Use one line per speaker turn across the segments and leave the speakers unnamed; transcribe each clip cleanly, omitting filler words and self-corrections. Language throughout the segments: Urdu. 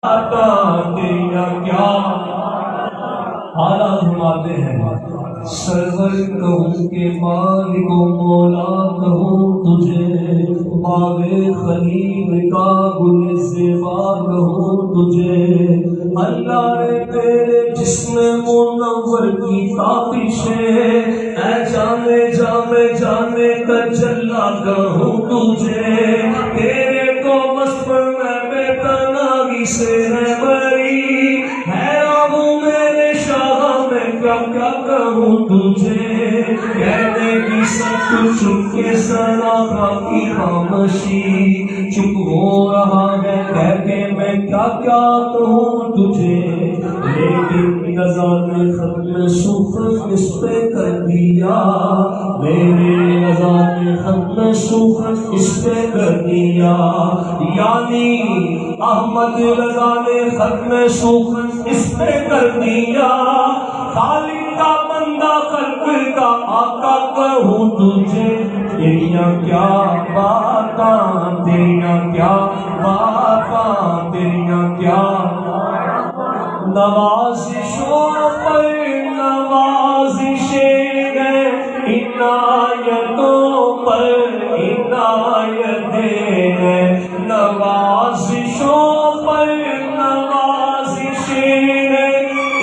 تیرا کیا حالات فرماتے ہیں سرور کہوں کہ مالک و مولا کہوں تجھے باغ خلیل کا گل زیبا کہوں تجھے اللہ نے تیرے جسم منور کی تابش ہے اے جانے جانے جانے تجلا کہوں تجھے تیرے کو مسپر میں بے تناگی سے ہے بری ہے آبو میرے شاہ میں کیا کیا کہوں تجھے کہنے کی سب کچھ کے سنا کی خاموشی چپ ہو رہا ہے کہہ کے میں کیا کیا کہوں تجھے لیکن نظر نے ختم سخن اس پہ کر دیا میرے نظر نے ختم سخن اس پہ کر دیا یعنی احمد رضا نے ختم سخن اس پہ کر دیا خالق کا بندہ خلق کا آقا کہوں تجھے تیریاں کیا باتاں تیریاں کیا باتاں تیریاں کیا نوازشوں پر نوازشیں ہیں عنایتوں پر عنایتیں ہیں نوازشوں پر نوازشیں ہیں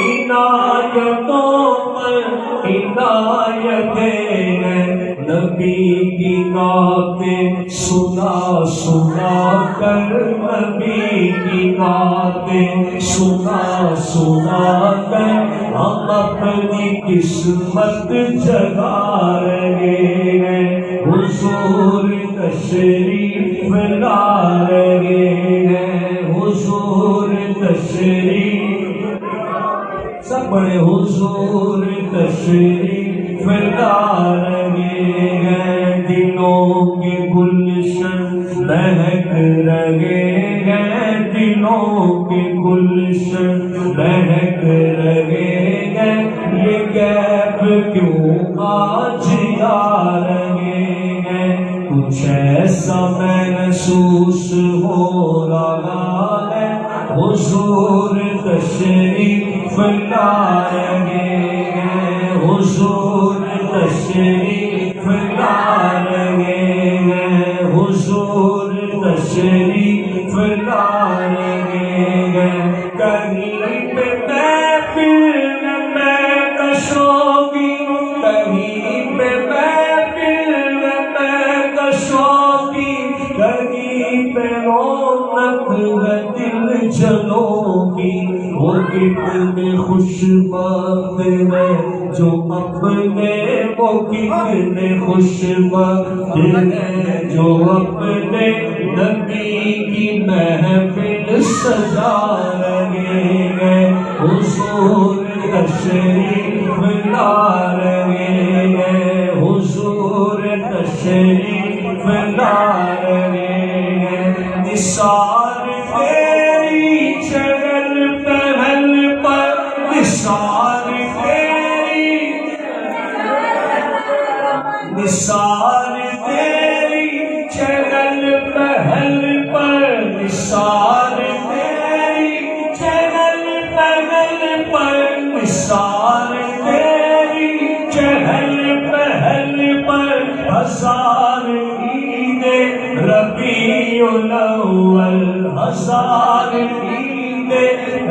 عنایتوں پر عنایتیں ہیں نبی کی باتیں سنا سنا کر نبی کی باتیں سنا سنا کر ہم اپنی قسمت جگا رہے ہیں حضور تشریف لا رہے ہیں حضور تشریف سب بڑے حضور تشریف لا رہے ہیں دلوں کے گلشن مہک رہے ہیں دلوں کے گلشن مہک رہے ہیں یہ غیب کیوں آج آ رہے ہیں کچھ ایسا محسوس ہو رہا ہے حضور تشریف لا رہے ہیں حضور تشریف لا رہے ہیں حضور تشریف لا رہے ہیں کہیں پہ محفل میں کشوگی کہیں پہ محفل میں کشوگی کہیں پہ رونق ہے دل جلوگی وہ کتنے خوش بخت ہیں جو اپنے وہ کتنے خوش بخت ہیں جو اپنے نبی کی محفل سجا رہے ہیں حضور تشریف لا رہے ہیں حضور تشریف لا رہے ہیں نثار تیری چہل پہل پر نثار تیری نثار تیری چہل پہل پر نثار تیری چہل پہل پر نثار تیری چہل پہل پر ہزار عید ربیع الاول ہزار عید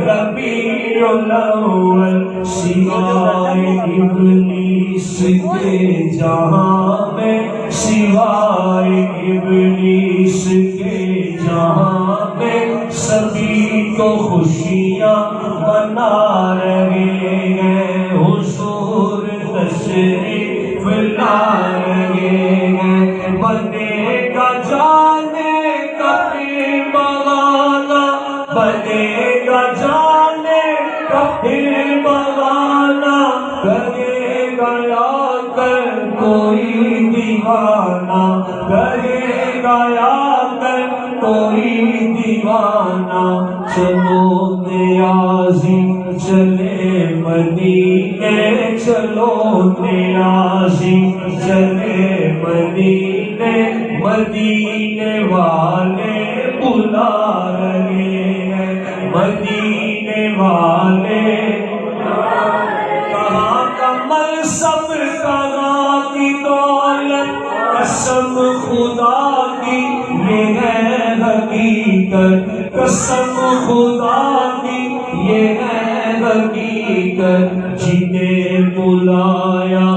ربیع الاول سوائے ابلیس کے جہاں میں سوائے ابلیس کے جہاں میں سبھی کو خوشیاں منا رہے ہیں حضور تشریف لا رہے ہیں بنے گا جانے کا پھر بغانا بنے گا جانے کا پھر بغانا کرے گا یا کر کوئی دیوانہ کرے گا یا کر کوئی دیوانہ چلو نیازی چلے مدینے چلو نیازی چلے مدینے مدینے والے بلا رہے ہیں مدینے والے کہاں کا منصب کہاں کی دولت قسم خدا کی یہ ہے حقیقت قسم خدا کی یہ ہے حقیقت جنہیں بلایا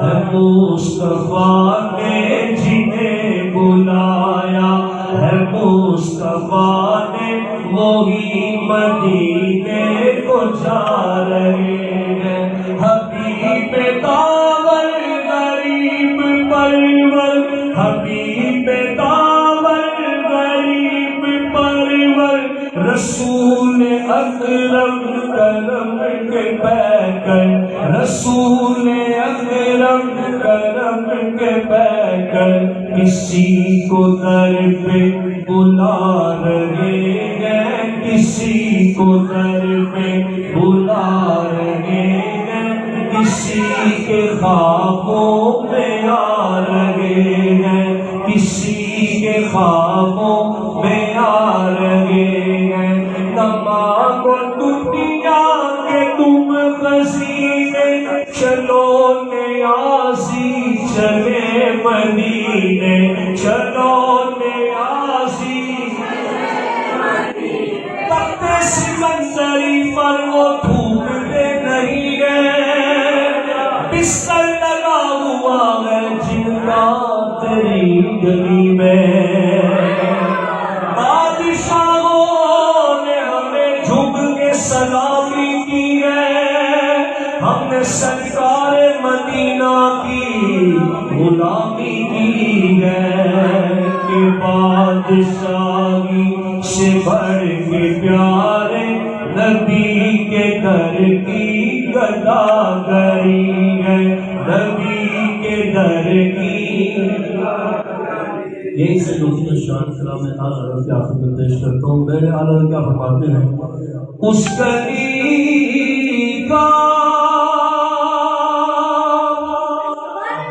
ہے مصطفیٰ نے جنہیں بلایا ہے مصطفیٰ نے وہی مدینے کو جا رہے ہیں حبیب داور غریب پرور حبیب داور غریب پرور رسول اکرم کرم کے پیکر رسول اکرم کرم کے پیکر کسی کو در پہ بلا رہے ہیں کسی کو در پہ بلا رہے ہیں کسی کے خوابوں میں آ رہے ہیں کسی کے خوابوں میں آ رہے ہیں نہ مانگو دنیا کے تم خزینے چلو نیازی چلے مدینے چلو نیازی تخت سکندری پر وہ تھوکتے نہیں گئے بستر لگا ہوا ہے جن کا تیری گلی میں بادشاہوں نے ہمیں جھک کے سلامی کی ہے ہم نے سرکار مدینہ کی غلامی کی ہے کہ بادشاہی سے بڑھ کے پیارے نبی کے در کی گداگری ہے نبی کے در کی یہی سے دوسرے شان سلام میں اعلیٰ کی آپ کو پیش کرتا ہوں میرے اعلیٰ کیا فرماتے ہیں اس گلی کا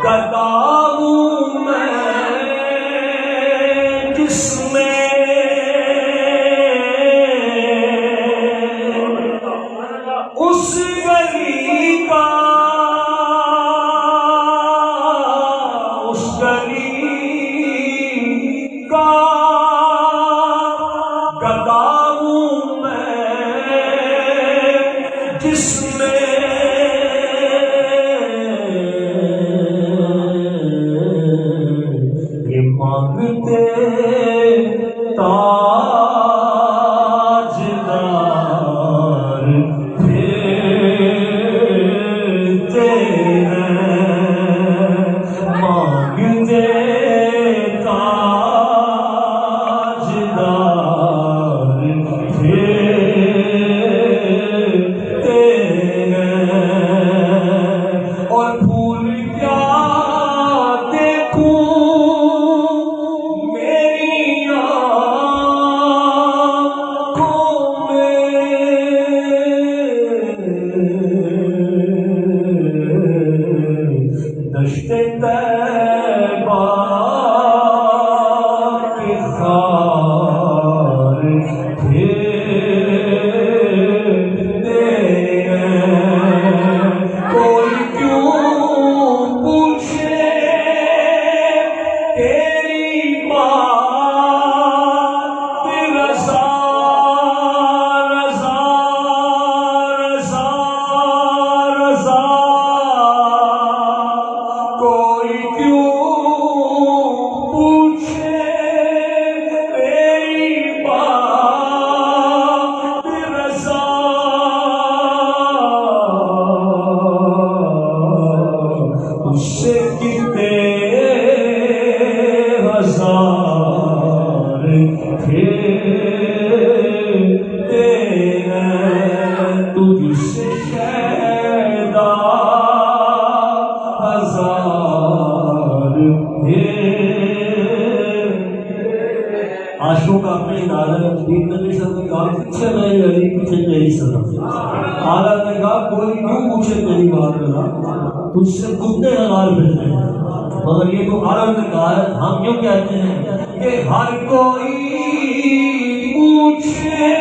گدا ہوں میں جس میں اس گلی کا اس گلی کا گدا ہوں میں جس میں یہ مانگتے تاجدار عاشقوں کا اپنے ادارہ دین نبی صلی اللہ علیہ وسلم نے کہا پیچھے میری علی پیچھے تیری صدا اعلیٰ نے کہا کوئی کیوں پوچھے تیری بات کرنا تجھ سے کتنے ہزار ملتے ہیں مگر یہ تو اعلیٰ نے کہا ہے ہم کیوں کہتے ہیں کہ ہر کوئی پوچھے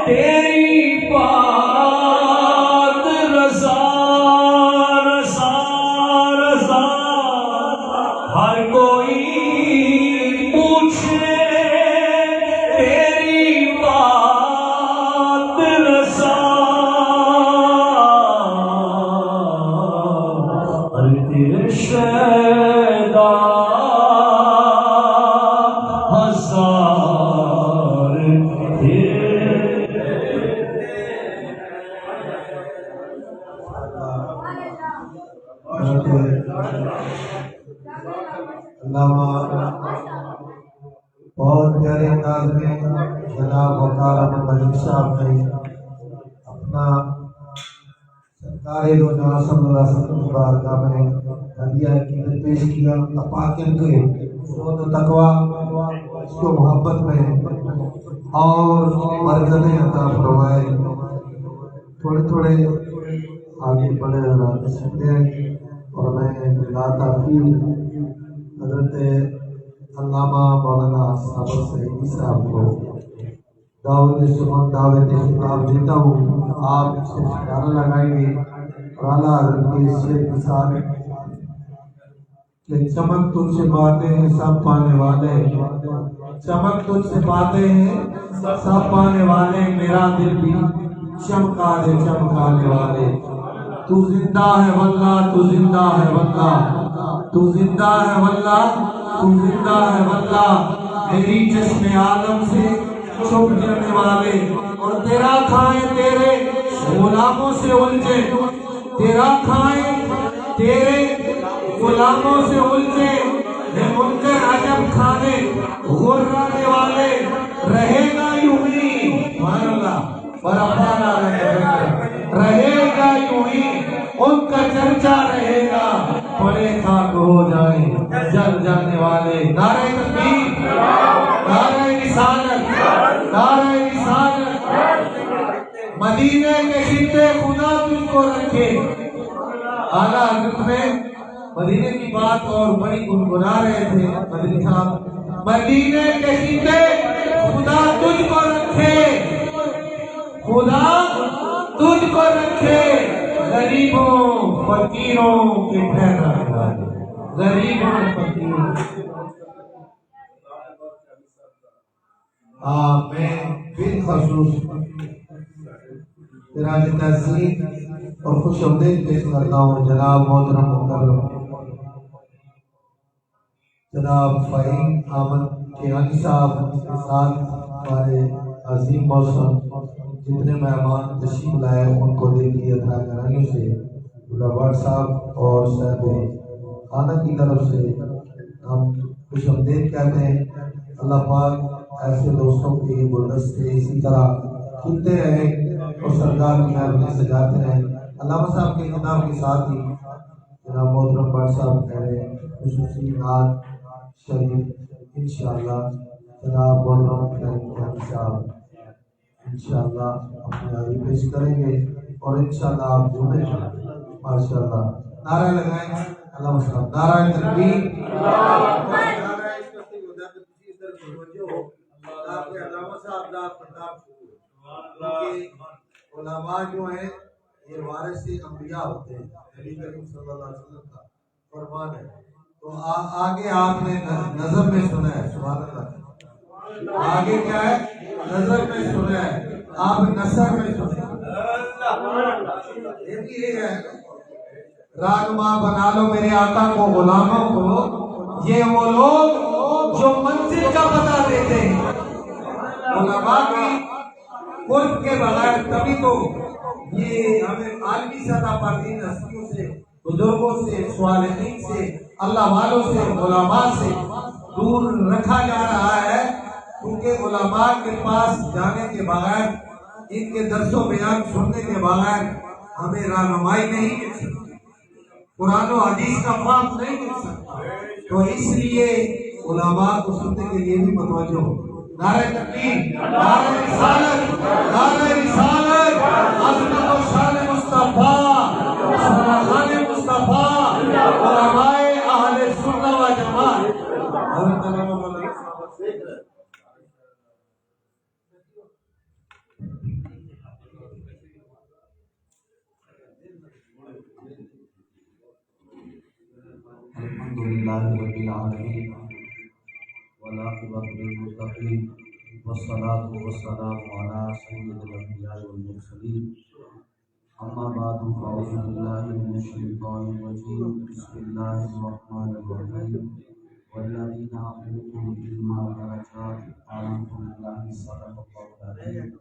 تیری بات رضا رضا رضا ہر کوئی پوچھے تیری بات رضا ہر تیرے شیدا ہزار
علامہ بہت پیارے انداز میں جناب وقار احمد ملک صاحب نے اپنا سرکار دو جہاں صلی اللہ علیہ وسلم کی بارگاہ میں ہدیہ عقیدت پیش کیا. اپاکن کے سود و تقویٰ اس کو محبت میں اور برکتیں عطا فرمائے. تھوڑے تھوڑے آگے بڑھے حضرات سنتے ہیں اور میں بلا تاخیر حضرت علامہ مولانا صابر سعیدی صاحب کو دعوت سخن دعوت خطاب دیتا ہوں. آپ سے نعرہ لگائیں گے اور اعلیٰ حضرت کے شعر کے ساتھ کہ چمک تجھ سے باتیں ہیں سب پانے والے, چمک تجھ سے باتیں ہیں سب پانے والے, میرا دل بھی چمکا دے چمکانے والے. تو زندہ ہے واللہ تو زندہ ہے واللہ تو زندہ ہے واللہ تو زندہ ہے واللہ, میری چشم عالم سے چھپ جانے والے اور تیرا کھائیں تیرے غلاموں سے الجھے, تیرا کھائیں تیرے غلاموں سے الجھے, منکر عجب کھانے غرانے والے, رہے گا یوں ہی سبحان اللہ برفانہ رہے گا یوں ہی, ان کا چرچا رہے گا, پڑے خاک ہو جائیں جل جانے والے. نعرہ تکبیر, نعرہ رسالت, نعرہ رسالت. مدینے کے خطے خدا تجھ کو رکھے. اعلیٰ حضرت میں مدینے کی بات اور بڑی گنگنا رہے تھے مدنی صاحب. مدینے کے خطے خدا تجھ کو رکھے, خدا تجھ کو رکھے, غریبوں فقیروں کے ٹھہرانے والے, غریبوں فقیروں. میں بالخصوص خراج تحسین اور خوش آمدید پیش کرتا ہوں جناب محترم مکرم جناب فہیم احمد کیانی صاحب کے ساتھ ہمارے عظیم موسم جتنے مہمان تشریف لائے ان کو دیکھیے تھا گھرانیوں سے بلاوڑ صاحب اور صاحب خانہ کی طرف سے ہم خوش آمدید کہتے ہیں. اللہ پاک ایسے دوستوں کے گلدستے اسی طرح کھلتے رہے اور سرکار کی مہربانی سے جاتے رہے. علامہ صاحب کے خطاب کے ساتھ ہی جناب محترم بٹ صاحب کہہ رہے ہیں خصوصی نعت شریف انشاءاللہ جناب محترم فہیم صاحب انشاءاللہ اپنی حاضری پیش کریں گے اور انشاءاللہ آپ جمعے ماشاءاللہ نعرہ لگائیں. علامہ صاحب نعرہ تکبیر, علامہ صاحب علماء جو ہیں یہ وارث انبیاء ہوتے ہیں, نبی کریم صلی اللہ علیہ وسلم کا فرمان ہے. تو آگے آپ نے نظم میں سنا ہے سبحان اللہ, آگے کیا ہے نظم میں سنا ہے, آپ نثر میں سنا ہے. یہ ہے راہنما بنا لو میرے آقا کو غلاموں کو, یہ وہ لوگ جو منزل کا پتہ دیتے ہیں. علماء کی قرب کے بغیر تبھی تو یہ ہمیں عالمی سطح پر ان ہستیوں سے بزرگوں سے صالحین سے اللہ والوں سے علماء سے دور رکھا جا رہا ہے, کیونکہ علماء کے پاس جانے کے بغیر ان کے درس و بیان سننے کے بغیر ہمیں رہنمائی نہیں مل سکتی, قرآن و حدیث کا فہم نہیں مل سکتا. تو اس لیے علماء کو سننے کے لیے بھی متوجہ ہو. نعرہ تکبیر, نعرہ رسالت, نعرہ رسالت, عظمت و شان مصطفیٰ, شان مصطفیٰ, علماء اہل سنت و جماعت. حضرت علامہ مولانا
للہ رب العالمین والعاقبۃ للمتقین والصلاة والسلام علی سید الانبیاء والمرسلین اما بعد فاعوذ باللہ من الشیطان الرجیم بسم اللہ الرحمن الرحیم والذین اوتوا العلم درجات عند اللہ صدق اللہ العظیم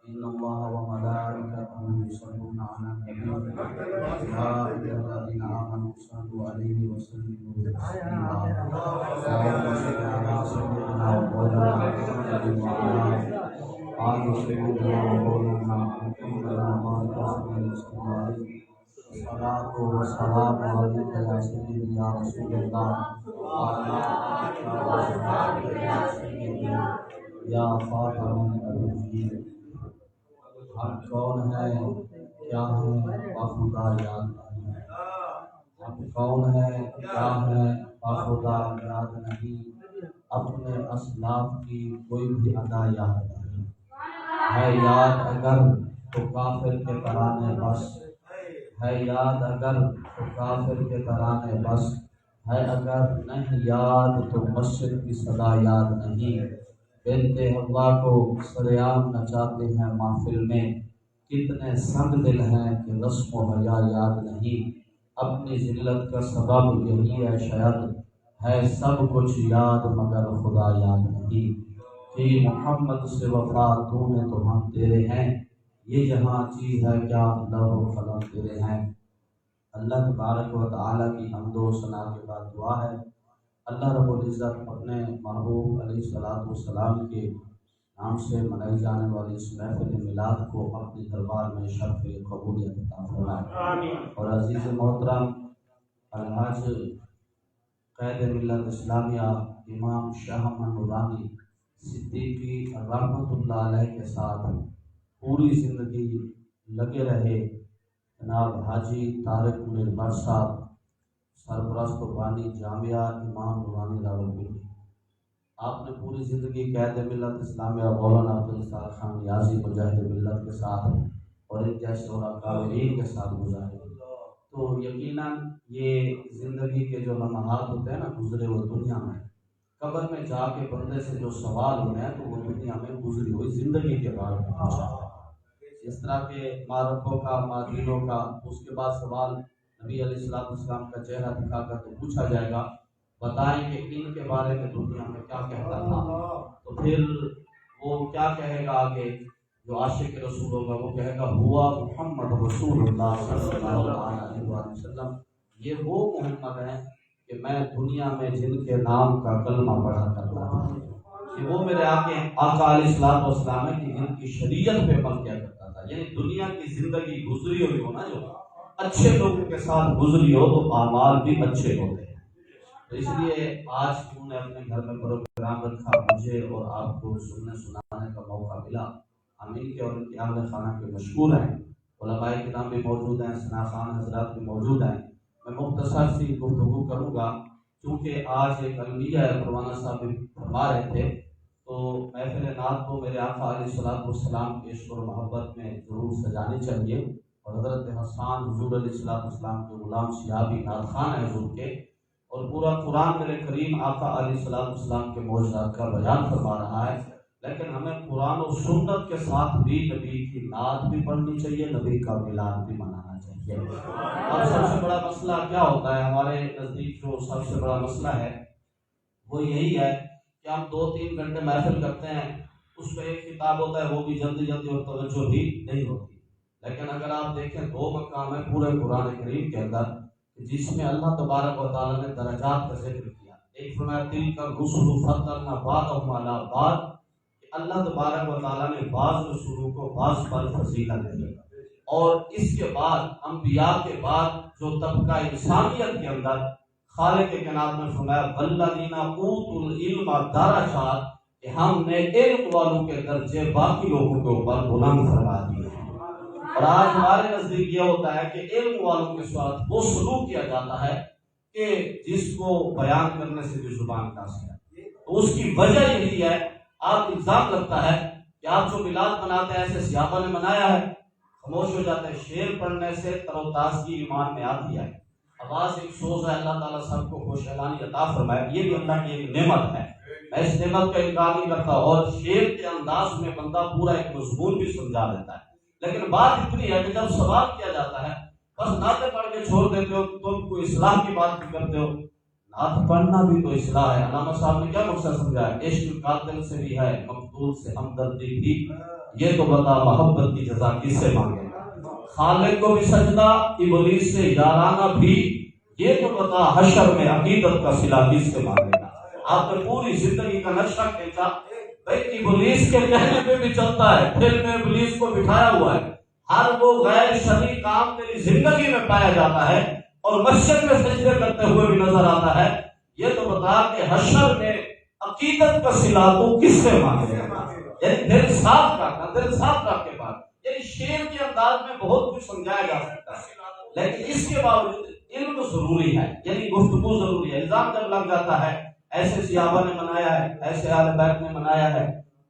ان اللہ وملائکته یصلون علی النبی یا ایھا الذین آمنوا صلوا علیہ وسلموا تسلیما اللهم صل علی سیدنا ومولانا محمد وعلی آل سیدنا ومولانا محمد وعلی الصلاة والسلام علیک یا سیدی یا رسول اللہ وعلی آلک وصحبہ یا سیدی یا خاتم النبیین۔ ہم کون ہے کیا ہے بخدا یاد نہیں، ہم کون ہے کیا ہے بخدا یاد نہیں، اپنے اسلاف کی کوئی بھی ادا یاد نہیں ہے، یاد اگر تو کافر کے ترانے بس ہے، یاد اگر تو کافر کے ترانے بس ہے، اگر نہیں یاد تو مسجد کی صدا یاد نہیں۔ بنت حوا کو سریعام نچاتے ہیں محفل میں، کتنے سنگ دل ہیں کہ رسم و حیا یاد نہیں، اپنی ذلت کا سبب یہی ہے شاید، ہے سب کچھ یاد مگر خدا یاد نہیں۔ کہ محمد سے وفا تو نے تو ہم تیرے ہیں، یہ جہاں چیز ہے کیا لوح و قلم تیرے ہیں۔ اللہ تبارک و تعالیٰ کی حمد و ثنا کے بعد دعا ہے اللہ رب العزت اپنے محبوب علیہ الصلوۃ والسلام کے نام سے منائی جانے والی اس محفل میلاد کو اپنے دربار میں شرف قبولیت عطا فرمائے۔ اور عزیز محترم الحاج قائد ملت اسلامیہ امام شاہ محمد نورانی صدیقی رحمۃ اللہ علیہ کے ساتھ پوری زندگی لگے رہے جناب حاجی طارق منیر بٹ صاحب سرپرست و بانی جامعہ امام نورانی راولپنڈی، آپ نے پوری زندگی قائد ملت اسلامیہ مولانا عبدالستار خان نیازی مجاہد ملت کے ساتھ اور ان جیسے اور اکابرین کے ساتھ گزارے، تو یقیناً یہ زندگی کے جو لمحات ہوتے ہیں نا گزرے ہوئے دنیا میں، قبر میں جا کے بندے سے جو سوال ہونے ہیں تو وہ دنیا میں گزری ہوئی زندگی کے بارے میں پوچھا ہے۔ اس طرح کے ماں ربوں کا ماں دینوں کا، اس کے بعد سوال نبی علیہ الصلوۃ والسلام کا چہرہ دکھا کر تو پوچھا جائے گا، بتائیں کہ ان کے بارے میں دنیا میں کیا کہتا تھا، تو پھر وہ کیا کہے گا آگے، جو عاشق رسول ہوگا وہ کہے گا ہوا محمد رسول اللہ صلی اللہ علیہ وسلم، یہ وہ محمد ہیں کہ میں دنیا میں جن کے نام کا کلمہ پڑھا کرتا تھا، کہ وہ میرے آقا علیہ الصلوۃ والسلام ہے کہ جن کی شریعت پہ عمل کیا کرتا تھا۔ یعنی دنیا کی زندگی گزری ہوئی ہو نا، جو اچھے لوگوں کے ساتھ گزری ہو تو اعمال بھی اچھے ہوتے ہیں۔ تو اس لیے آج انہوں نے اپنے گھر میں پروگرام رکھا، مجھے اور آپ کو سننے سنانے کا موقع ملا، ہم ان کے اور ان کے اہل خانہ کے مشکور ہیں، علماء کرام بھی موجود ہیں، ثنا خان حضرات بھی موجود ہیں۔ میں مختصر سی گفتگو کروں گا کیونکہ آج ایک المیہ ہے، پروانہ صاحب بھی فرما رہے تھے، تو محفل نعت کو میرے آقا علیہ الصلوۃ والسلام کے عشق و محبت میں ضرور سجانی چاہیے، اور حضرت حسان حضور علیہ الصلوۃ والسلام کے غلام شہابی نعت خوان ہے حضور کے، اور پورا قرآن میرے کریم آقا علیہ الصلوۃ والسلام کے معجزات کا بیان فرما رہا ہے، لیکن ہمیں قرآن و سنت کے ساتھ بھی نبی کی نعت بھی پڑھنی چاہیے، نبی کا میلاد بھی منانا چاہیے۔ اور سب سے بڑا مسئلہ کیا ہوتا ہے ہمارے نزدیک، جو سب سے بڑا مسئلہ ہے وہ یہی ہے کہ ہم 2-3 گھنٹے محفل کرتے ہیں، اس پہ ایک کتاب ہوتا ہے وہ بھی جلدی اور توجہ بھی نہیں ہوتی، لیکن اگر آپ دیکھیں 2 مقام ہے پورے قرآن کریم کے اندر جس میں اللہ تبارک و تعالیٰ نے درجات کا ذکر کیا۔ ایک فرمایا تلک الرسل فضلنا بعضهم علی بعض، کہ اللہ تبارک و تعالیٰ نے بعض رسولوں کو بعض پر فضیلت دی، اور اس کے بعد انبیاء کے بعد جو طبقہ انسانیت کے اندر خالق کائنات نے فرمایا والذین اوتوا العلم درجات، کہ ہم نے علم والوں کے درجے باقی لوگوں کے اوپر بلند فرما دیے ہیں۔ اور آج ہمارے نزدیک یہ ہوتا ہے کہ علم والوں کے ساتھ وہ سلوک کیا جاتا ہے کہ جس کو بیان کرنے سے بھی زبان قاصر ہے، تو اس کی وجہ یہی ہے، آپ الزام لگتا ہے کہ آپ جو میلاد مناتے ہیں ایسے صحابہ نے منایا ہے، خاموش ہو جاتے ہیں، شعر پڑھنے سے تر و تازگی ایمان میں آتی ہے، آواز ایک سوز ہے، اللہ تعالیٰ سب کو خوش اعلانی عطا فرمائے، یہ بھی اللہ کی ایک نعمت ہے، میں اس نعمت کا انکار نہیں کرتا۔ اور شعر کے انداز میں بندہ پورا ایک مضمون بھی سمجھا دیتا ہے، لیکن بات اتنی ہے کہ جب سوال کیا جاتا ہے بس نعتیں پڑھ کے چھوڑ دیتے ہو، تم کوئی اصلاح کی بات بھی کرتے ہو۔ نعت پڑھنا بھی تو اصلاح ہے۔ علامہ صاحب نے کیا مقصد سمجھا ہے؟ عشق قاتل سے بھی ہے، مقتول سے ہمدردی بھی، یہ تو بتا محبت کی جزا کس سے مانگے گا؟ خالق کو بھی سجدہ، ابلیس سے یارانہ بھی، یہ تو بتا حشر میں عقیدت کا صلہ کس سے مانگے گا؟ آپ نے پوری زندگی کا نقشہ کھینچا، بھائی ابلیس کے کہنے پہ بھی چلتا ہے، دل میں ابلیس کو بٹھایا ہوا ہے، ہر وہ غیر شرعی کام تیری زندگی میں پایا جاتا ہے اور مسجد میں سجدے کرتے ہوئے بھی نظر آتا ہے، یہ تو بتا کہ حشر میں عقیدت کا صلہ تو کس سے مانگے گا؟ یعنی دل صاف رکھنا، دل صاف رکھ کے بات، یعنی شعر کے انداز میں بہت کچھ سمجھایا جا سکتا ہے، لیکن اس کے باوجود علم ضروری ہے، یعنی گفتگو ضروری ہے۔ الزام جب لگ جاتا ہے ایسے صحابہ نے منایا ہے، ایسے اہل بیت نے منایا ہے،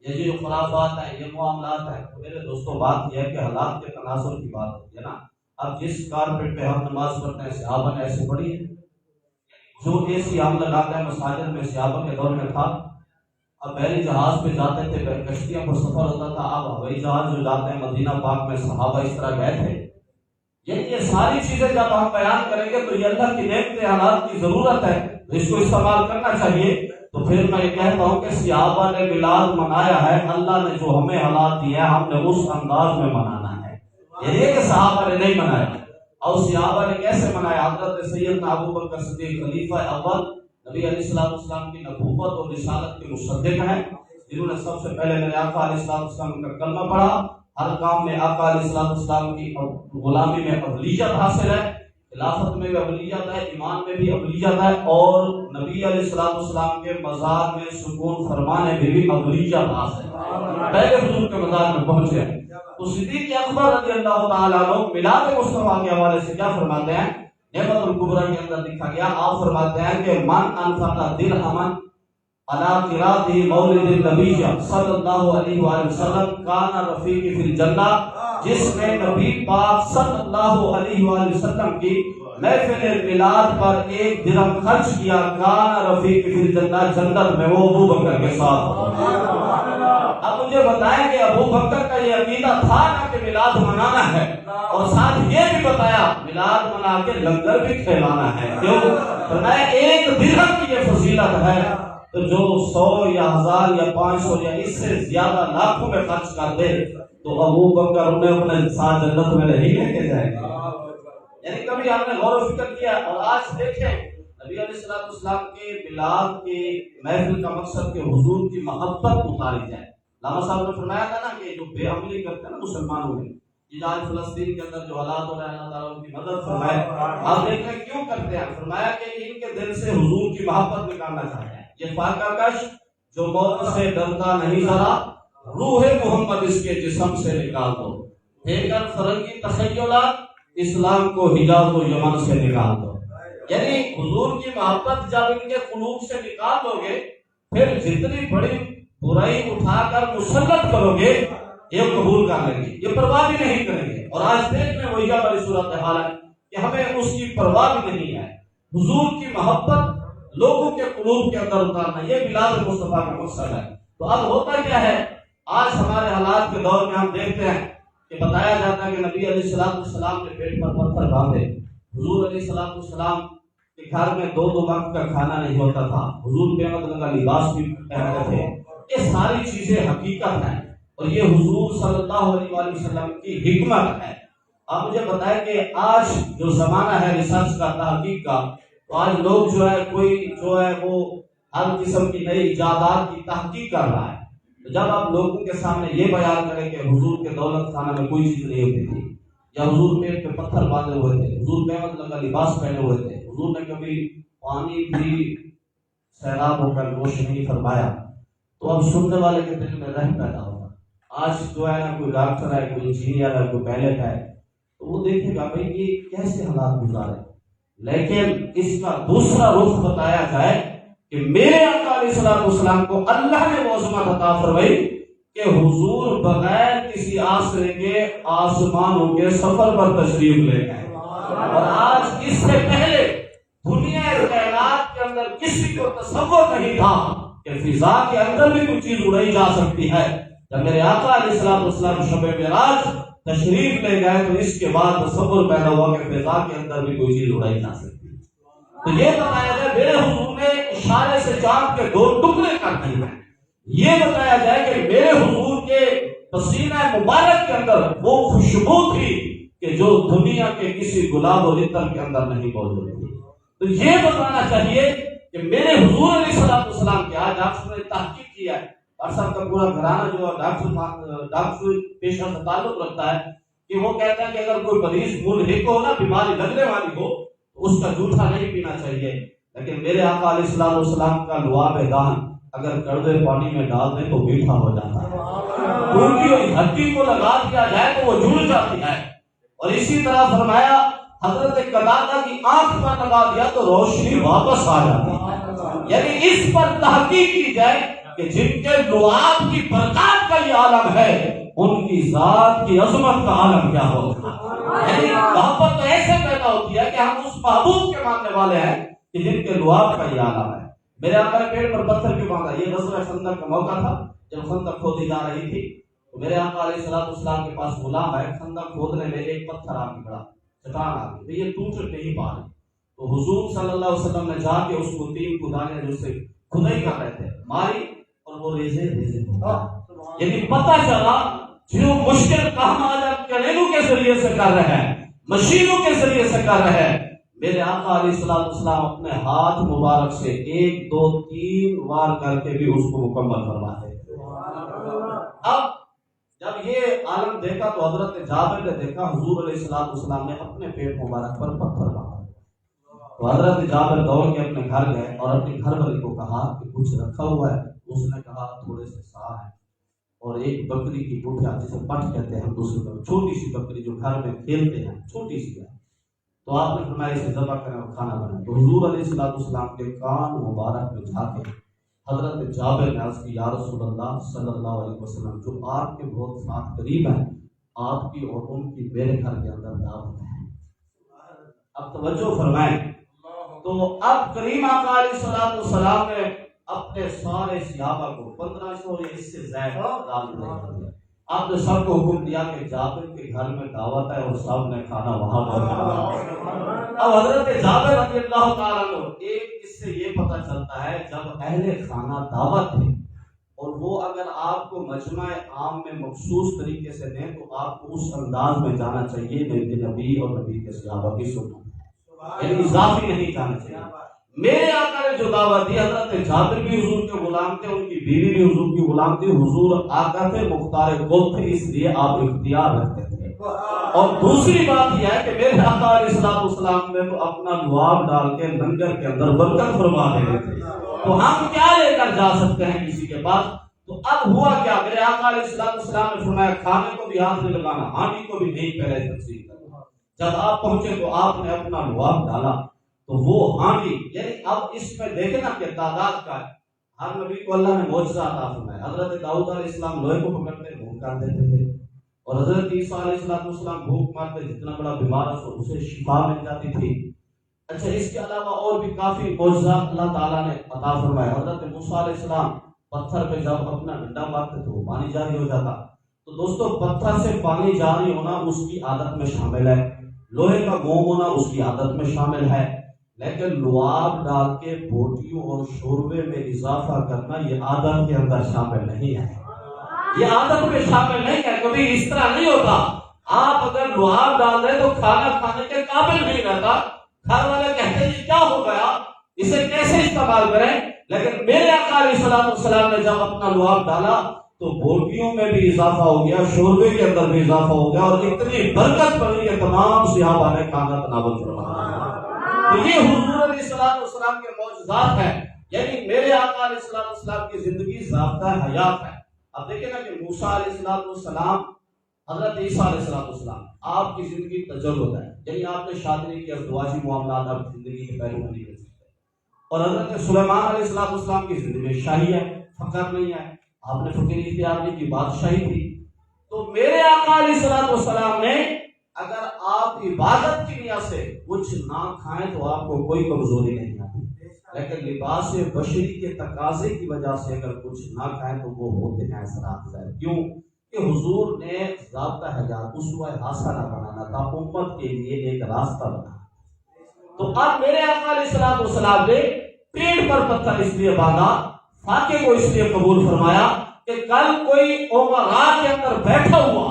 یہ جو خرافات ہیں، یہ معاملات ہیں، تو میرے دوستوں بات یہ ہے کہ حالات کے تناسب کی بات ہوتی ہے نا۔ اب جس کارپیٹ پہ ہم نماز پڑھتے ہیں صحابہ نے ایسے پڑھی ہے، جو اے سی ہم لگاتے ہیں مساجد میں صحابہ کے دور میں تھا۔ اب پہلے جہاز پہ جاتے تھے، کشتیوں پر سفر ہوتا تھا، اب ہوائی جہاز جو جاتے ہیں مدینہ پاک میں صحابہ اس طرح گئے تھے۔ یہ ساری چیزیں جب ہم بیان کریں گے تو یہ اللہ کی نعمت حالات کی ضرورت ہے، اس کو استعمال کرنا چاہیے۔ تو پھر میں یہ کہتا ہوں کہ صحابہ نے میلاد منایا ہے، اللہ نے جو ہمیں حالات دیے ہیں ہم نے اس انداز میں منانا ہے، یہ کہ صحابہ نے نہیں منایا۔ اور صحابہ نے کیسے منایا؟ حضرت سیدنا ابو بکر صدیق خلیفہ اول نبی علیہ السلام کی نبوت اور رسالت کے مصدق ہیں، جنہوں نے سب سے پہلے میرے آقا علیہ السلام کا کلمہ پڑھا، ہر کام میں آقا علیہ السلام کی غلامی میں ابلیت حاصل ہے، خلافت میں بھی ابلیت ہے، ایمان میں بھی ابلیت ہے، اور نبی علیہ السلام کے مزار میں سکون فرمانے میں بھی ابلیت حاصل ہے، پہلے حضور کے مزار میں پہنچے ہیں۔ تو صدیق اکبر رضی اللہ تعالیٰ عنہ میلاد مصطفیٰ کے حوالے سے کیا فرماتے ہیں؟ نعمت الکبریٰ کے اندر لکھا گیا، آپ فرماتے ہیں کہ من انفق درہما علی قراءۃ مولد النبی صلی اللہ علیہ وآلہ وسلم کان رفیق فی الجنہ، جس نے نبی پاک صلی اللہ علیہ وآلہ وسلم کی محفل میلاد پر ایک درہم خرچ کیا، کان رفیق فی الجنہ، جنت میں وہ ابو بکر کے ساتھ۔ اب مجھے بتائیں کہ ابو بکر کا یہ عقیدہ تھا نا کہ میلاد منانا ہے، اور ساتھ یہ بھی بتایا میلاد منا کے لنگر بھی کھلانا ہے، کیوں؟ فرمایا ایک درہم کی یہ فضیلت ہے، تو جو 100 یا 1000 یا 500 یا اس سے زیادہ لاکھوں میں خرچ کر دے تو ابو بکر انہیں اپنے ساتھ جنت میں نہیں لے کے جائے گا۔ یعنی کبھی آپ نے غور و فکر کیا؟ اور آج دیکھیں نبی علیہ السلام کے میلاد کے محفل کا مقصد کہ حضور کی محبت اتاری جائے۔ علامہ صاحب نے فرمایا تھا نا کہ جو بے عملی کرتے ہیں نا مسلمانوں میں، یہ آج فلسطین کے اندر جو حالات ہو رہے ہیں، اللہ تعالیٰ ان کی مدد فرمائے۔ آپ دیکھ رہے کیوں کرتے ہیں؟ فرمایا کہ ان کے دل سے حضور کی محبت نکالنا چاہتے ہیں۔ یہ فاقہ کش جو موت سے ڈرتا نہیں ذرا، روح محمد اس کے جسم سے نکال دو، دیکھر فرنگی تخیلات اسلام کو حجاز و یمن سے نکال دو۔ یعنی حضور کی محبت جب ان کے قلوب سے نکال دو گے، پھر جتنی بڑی برائی اٹھا کر مسلط کرو گے یہ قبول کر لیں گے، یہ پرواہ بھی نہیں کریں گے۔ اور آج دیکھ میں وہی بڑی صورتحال ہے کہ ہمیں اس کی پرواہ بھی نہیں ہے۔ حضور کی محبت لوگوں کے قلوب کے اندر اتارنا، یہ میلاد مصطفیٰ کا مقصد ہے۔ تو اب ہوتا کیا ہے؟ آج ہمارے حالات کے دور میں ہم دیکھتے ہیں کہ بتایا جاتا ہے کہ نبی علیہ السلام نے پیٹ پر پتھر باندھے، حضور علیہ السلام کے گھر میں 2 وقت کا کھانا نہیں ہوتا تھا، حضور بے مطلب کا لباس بھی پہنتے تھے۔ یہ ساری چیزیں حقیقت ہیں اور یہ حضور صلی اللہ علیہ وآلہ وسلم کی حکمت ہے۔ آپ مجھے بتائیں کہ آج جو زمانہ ہے ریسرچ کا، تحقیق کا، تو آج لوگ جو ہے کوئی جو ہے وہ ہر قسم کی نئی ایجادات کی تحقیق کر رہا ہے۔ تو جب آپ لوگوں کے سامنے یہ بیان کریں کہ حضور کے دولت خانہ میں کوئی چیز نہیں ہوتی تھی، یا حضور پیٹ پہ پتھر باندھے ہوئے تھے، حضور بے مطلب کا لباس پہنے ہوئے تھے، حضور نے کبھی پانی بھی سیراب ہو کر نوش نہیں فرمایا، تو اب سننے والے کے دل میں رحم پیدا ہوگا۔ آج جو ہے نا کوئی ڈاکٹر ہے، کوئی انجینئر ہے، کوئی پائلٹ ہے، تو وہ دیکھے گا بھائی یہ کیسے حالات گزارے، لیکن اس کا دوسرا رخ بتایا جائے کہ میرے آقا علیہ السلام کو اللہ نے وہ عظمت عطا فرمائی کہ حضور بغیر کسی آسرے کے آسمانوں کے سفر پر تشریف لے گئے، اور آج اس سے پہلے دنیا کائنات کے اندر کسی کو تصور نہیں تھا کہ فضا کے اندر بھی کوئی چیز اڑائی جا سکتی ہے۔ جب میرے آقا علیہ السلام شب معراج تشریف لے گئے تو اس کے بعد تصور پیدا ہوا کہ فضا کے اندر بھی کوئی چیز اڑائی جا سکتی ہے۔ تو یہ بتایا جائے میرے حضور نے اشارے سے چاند کے 2 ٹکڑے کر دیے ہیں۔ یہ بتایا جائے کہ میرے حضور کے پسینہ مبارک کے اندر وہ خوشبو تھی کہ جو دنیا کے کسی گلاب و عطر کے اندر نہیں موجود تھی۔ تو یہ بتانا چاہیے کہ میرے حضور علیہ السلام کے آج ڈاکٹر نے تحقیق کیا ہے، ڈاکٹر صاحب کا پورا گھرانہ جو ڈاکٹر پیشہ سے تعلق رکھتا ہے کہ وہ کہتا ہے کہ اگر کوئی مریض ملحق ہو نا، بیماری لگنے والی ہو، تو اس کا جھوٹا نہیں پینا چاہیے۔ لیکن میرے آقا علیہ السلام کا لعاب دان اگر کڑوے پانی میں ڈال دیں تو میٹھا ہو جاتا ہے، ان کی ہڈی کو لگا دیا جائے تو وہ جڑ جاتی ہے۔ اور اسی طرح فرمایا حضرت قتادہ کی آنکھ پر لگا دیا تو روشنی واپس آ جاتی ہے۔ یعنی اس پر تحقیق کی جائے کہ جن کے لعاب کی برکات کا یہ عالم ہے، ان کی ذات کی عظمت کا عالم کیا ہوگا۔ یعنی محبت تو ایسے پیدا ہوتی ہے کہ ہم اس محبوب کے ماننے والے ہیں کہ جن کے لعاب کا یہ عالم ہے۔ میرے آقا نے پیڑ پر پتھر کیوں مانگا؟ یہ غزوہ خندق کا موقع تھا جب خندق کھودی جا رہی تھی، تو میرے آقا علیہ السلام کے پاس غلام ہے، خندق کھودنے میں ایک پتھر آ کے پڑا، چٹان آ گئی، یہ ٹوٹ نہیں پا رہی۔ تو حضور صلی اللہ علیہ وسلم نے جا کے اس کو 3 کدانے جو سے کھدائی کر رہے تھے ماری اور وہ ریزے ہو گیا۔ یعنی پتہ چلا جو مشکل کام آج آپ کریلو کے ذریعے سے کر رہے ہیں، مشینوں کے ذریعے سے کر رہے ہیں، میرے آقا علیہ السلام اپنے ہاتھ مبارک سے 1 2 3 وار کر کے بھی اس کو مکمل فرماتے۔ اب جب یہ عالم دیکھا تو حضرت جابر نے دیکھا حضور علیہ السلام نے اپنے پیٹ مبارک پر پتھر مارا۔ تو حضرت جابر دوڑ کے اپنے گھر گئے اور اپنے گھر والی کو کہا کہ کچھ رکھا ہوا ہے؟ اس نے کہا تھوڑے سے سا ہے اور ایک بکری کی گٹھیا جسے پٹ کہتے ہیں دوسری بکری، چھوٹی سی بکری جو گھر میں کھیلتے ہیں، چھوٹی سی ہے۔ تو آپ نے فرمایا اسے ذبح کریں اور کھانا بنائیں۔ تو حضور علیہ السلام کے کان مبارک میں جا کے حضرت جابر نے عرض کی یا رسول اللہ صلی اللہ علیہ وسلم، جو آپ کے بہت ساتھ قریب ہیں، آپ کی اور ان کی میرے گھر کے اندر دعوت ہے۔ اب توجہ فرمائیں، تو اب کریم آقا علیہ السلام نے اپنے سارے صحابہ کو 1500 یا اس سے زیادہ دعوت دیا۔ آپ نے سب کو حکم دیا کہ جابر کے گھر میں دعوت ہے اور سب نے کھانا وہاں پر۔ اب حضرت جابر رضی اللہ تعالیٰ عنہ، ایک اس سے یہ پتہ چلتا ہے جب اہل خانہ دعوت تھے اور وہ اگر آپ کو مجمع عام میں مخصوص طریقے سے دیں تو آپ کو اس انداز میں جانا چاہیے میرے نبی اور نبی کے صحابہ کی سنت، یعنی اضافی نہیں جانا چاہیے۔ میرے آقا نے جو دعوت دی، حضرت جابر بھی حضور کے غلام تھے، ان کی بیوی بھی حضور کی غلام تھی، حضور آقا تھے، مختار کل تھے، اس لیے آپ اختیار رکھتے تھے۔ اور دوسری بات یہ ہے کہ میرے آقا علیہ السلام نے تو اپنا لعاب ڈال کے لنگر کے اندر برکت فرما دے تھے، تو ہم کیا لے کر جا سکتے ہیں کسی کے پاس؟ تو اب ہوا کیا، میرے آقا علیہ السلام نے فرمایا کھانے کو بھی ہاتھ نہیں لگانا، ہانڈی کو بھی نہیں پہلے تقسیم کرنا۔ جب آپ پہنچے تو آپ نے اپنا لعاب ڈالا تو وہ ہانڈی، یعنی اب اس میں دیکھیں نا کہ تعداد کا ہے، ہر نبی کو اللہ نے معجزہ عطا فرمایا۔ حضرت داؤد علیہ السلام لوہے کو پکڑتے بھوک کر دیتے تھے، اور حضرت عیسیٰ علیہ السلام بھوک مارتے، جتنا بڑا بیمار ہو اسے شفا مل جاتی تھی۔ اچھا، اس کے علاوہ اور بھی کافی معجزات اللہ تعالیٰ نے عطا فرمایا۔ حضرت موسیٰ علیہ السلام پتھر پہ جب اپنا ڈنڈا مارتے تو وہ پانی جاری ہو جاتا۔ تو دوستو، پتھر سے پانی جاری ہونا اس کی عادت میں شامل ہے، لوہے کا موم ہونا اس کی عادت میں شامل ہے، لیکن لعاب ڈال کے بوٹیوں اور شوربے میں اضافہ کرنا یہ عادت کے اندر شامل نہیں ہے، یہ عادت میں شامل نہیں ہے۔ کبھی اس طرح نہیں ہوتا، آپ اگر لعاب ڈال دیں تو کھانا کھانے کے قابل نہیں رہتا، گھر والے کہتے ہیں کیا ہو گیا، اسے کیسے استعمال کریں؟ لیکن میرے آقا علیہ السلام نے جب اپنا لعاب ڈالا تو بوٹیوں میں بھی اضافہ ہو گیا، شوربے کے اندر بھی اضافہ ہو گیا، اور اتنی برکت پڑی کہ تمام صحابہ نے کھانا تناول فرمایا۔ تو یہ حضور علیہ السلام کے معجزات ہیں، یعنی میرے آقا علیہ السلام کی زندگی ضابطہ حیات ہے۔ اب دیکھیں نا کہ موسیٰ علیہ السلام، حضرت عیسیٰ علیہ السلام، آپ کی زندگی تجرد ہے، یعنی آپ نے شادی نہیں کیا، ازدواجی معاملات آپ زندگی کے پہلو میں نہیں رہ سکتے۔ اور حضرت سلیمان علیہ السلام کی زندگی میں شاہی ہے، فقر نہیں ہے، آپ نے فقیر اختیار نہیں کی، بادشاہی تھی۔ تو میرے آقا علیہ السلام نے اگر آپ عبادت کی نیت سے کچھ نہ کھائیں تو آپ کو کوئی کمزوری نہیں آتی، لیکن لباس بشری کے تقاضے کی وجہ سے اگر کچھ نہ کھائیں تو وہ ہوتے ہیں اثرات ظاہر۔ کیوں کہ حضور نے ضابطہ حجات اسوہ حسنہ بنانا تھا، امت کے لیے ایک راستہ بنانا۔ تو اب میرے آقا علیہ السلام نے پیٹ پر پتھر اس لیے باندھا، فاقے کو اس لیے قبول فرمایا کہ کل کوئی امراء کے اندر بیٹھا ہوا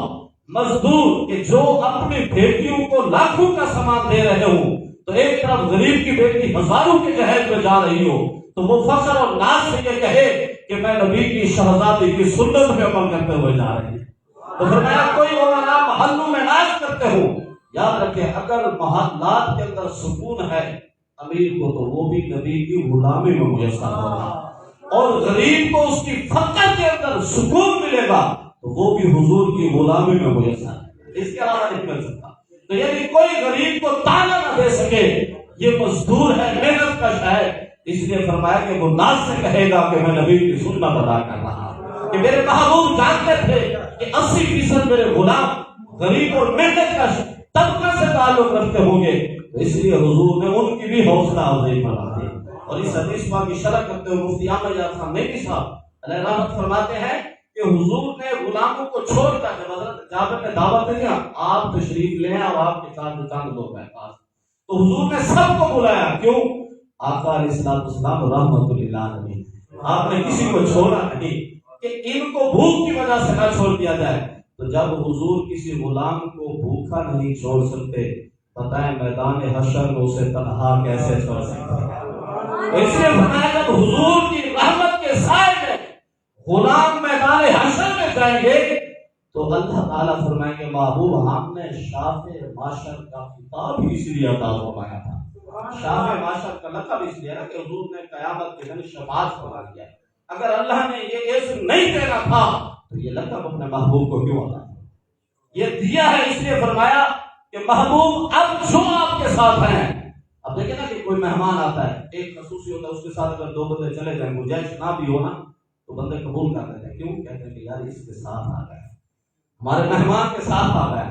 مزدور کہ جو اپنی بیٹیوں کو لاکھوں کا سامان دے رہے ہوں، تو ایک طرف غریب کی بیٹی ہزاروں کے جہیز میں جا رہی ہو، تو وہ فخر اور ناز سے یہ کہے کہ میں نبی کی شہزادی کی سنت پہ عمل کرتے ہوئے جا رہی ہوں۔ تو فرمایا کوئی امراء محلوں میں ناز کرتے ہوں، یاد رکھیں اگر محلات کے اندر سکون ہے امیر کو تو وہ بھی نبی کی غلامی میں میسر ہوگا، اور غریب کو اس کی فقر کے اندر سکون ملے گا تو وہ بھی حضور کی غلامی میں میسر ہے، اس کے علاوہ نہیں مل سکتا۔ تو یعنی کوئی غریب کو تانا نہ دے سکے، یہ مزدور ہے، محنت کش ہے، اس لیے فرمایا کہ وہ ناز سے کہے گا کہ میں نبی کی سنت ادا کر رہا ہوں، کہ میرے محبوب جانتے تھے کہ 80% میرے غلام غریب اور محنت کش طبقہ سے تعلق رکھتے ہوں گے، تو اس لیے حضور نے ان کی بھی حوصلہ افزائی فرما دی۔ اور اس حدیث پاک کی شرح کرتے ہوئے مفتی احمد یار خان نیکی صاحب علیہ رحمت فرماتے ہیں کہ حضور نے غلاموں کو چھوڑ کر، جب حضرت جابر نے دعوت دیا آپ تشریف لے ہیں اور آپ کے ساتھ چند لوگ ہیں پاس، تو حضور نے سب کو بلایا، کیوں؟ آقا علیہ السلام رحمت اللہ علیہ، آپ نے کسی کو چھوڑا نہیں کہ ان کو بھوک کی وجہ سے نہ چھوڑ دیا جائے۔ تو جب حضور کسی غلام کو بھوکا نہیں چھوڑ سکتے، بتائیں میدان حشر میں اسے تنہا کیسے چھوڑ سکتے ہیں؟ اس لیے فرمایا جب حضور کی رحمت کے سائے میں غلام میدان حشر میں جائیں گے تو اللہ تعالیٰ فرمائیں گے محبوب ہم نے شاف معاشر کا خطاب ہی اس لیے عطا فرمایا تھا۔ شاف معاشر کا لقب اس لیے کہ حضور نے قیامت کے دن شفاعت فرما دیا۔ اگر اللہ نے یہ عزم نہیں دینا تھا تو یہ لقب اپنے محبوب کو کیوں عطا کیا؟ یہ دیا ہے اس لیے فرمایا کہ محبوب اب جو آپ کے ساتھ ہیں۔ اب دیکھیں نا کہ کوئی مہمان آتا ہے، ایک خصوصی ہوتا ہے، اس کے ساتھ اگر دو بندے چلے جائیں گنجائش نہ بھی ہو نا تو بندے قبول کر لیتے ہیں، کیوں؟ کہتے ہیں کہ یار اس کے ساتھ آ گئے، ہمارے مہمان کے ساتھ آ گئے۔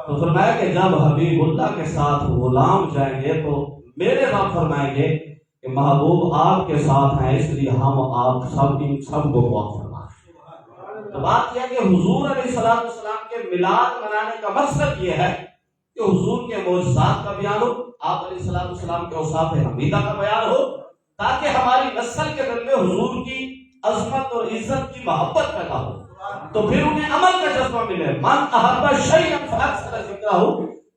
تو فرمایا کہ جب حبیب اللہ کے ساتھ غلام جائیں گے تو میرے رب فرمائیں گے کہ محبوب آپ کے ساتھ ہیں، اس لیے ہم آپ سب کو معاف فرمائیں۔ تو بات یہ ہے کہ حضور علیہ السلام کے میلاد منانے کا مقصد یہ ہے کہ حضور کے معجزات کا بیان ہو، آپ علیہ السلام کے اوصاف حمیدہ کا بیان ہو، تاکہ ہماری نسل کے دل میں حضور کی عظمت اور عزت کی محبت پیدا ہو، تو پھر انہیں عمل کا جذبہ ملے۔ من احب شیئا فاکثر ذکرہ،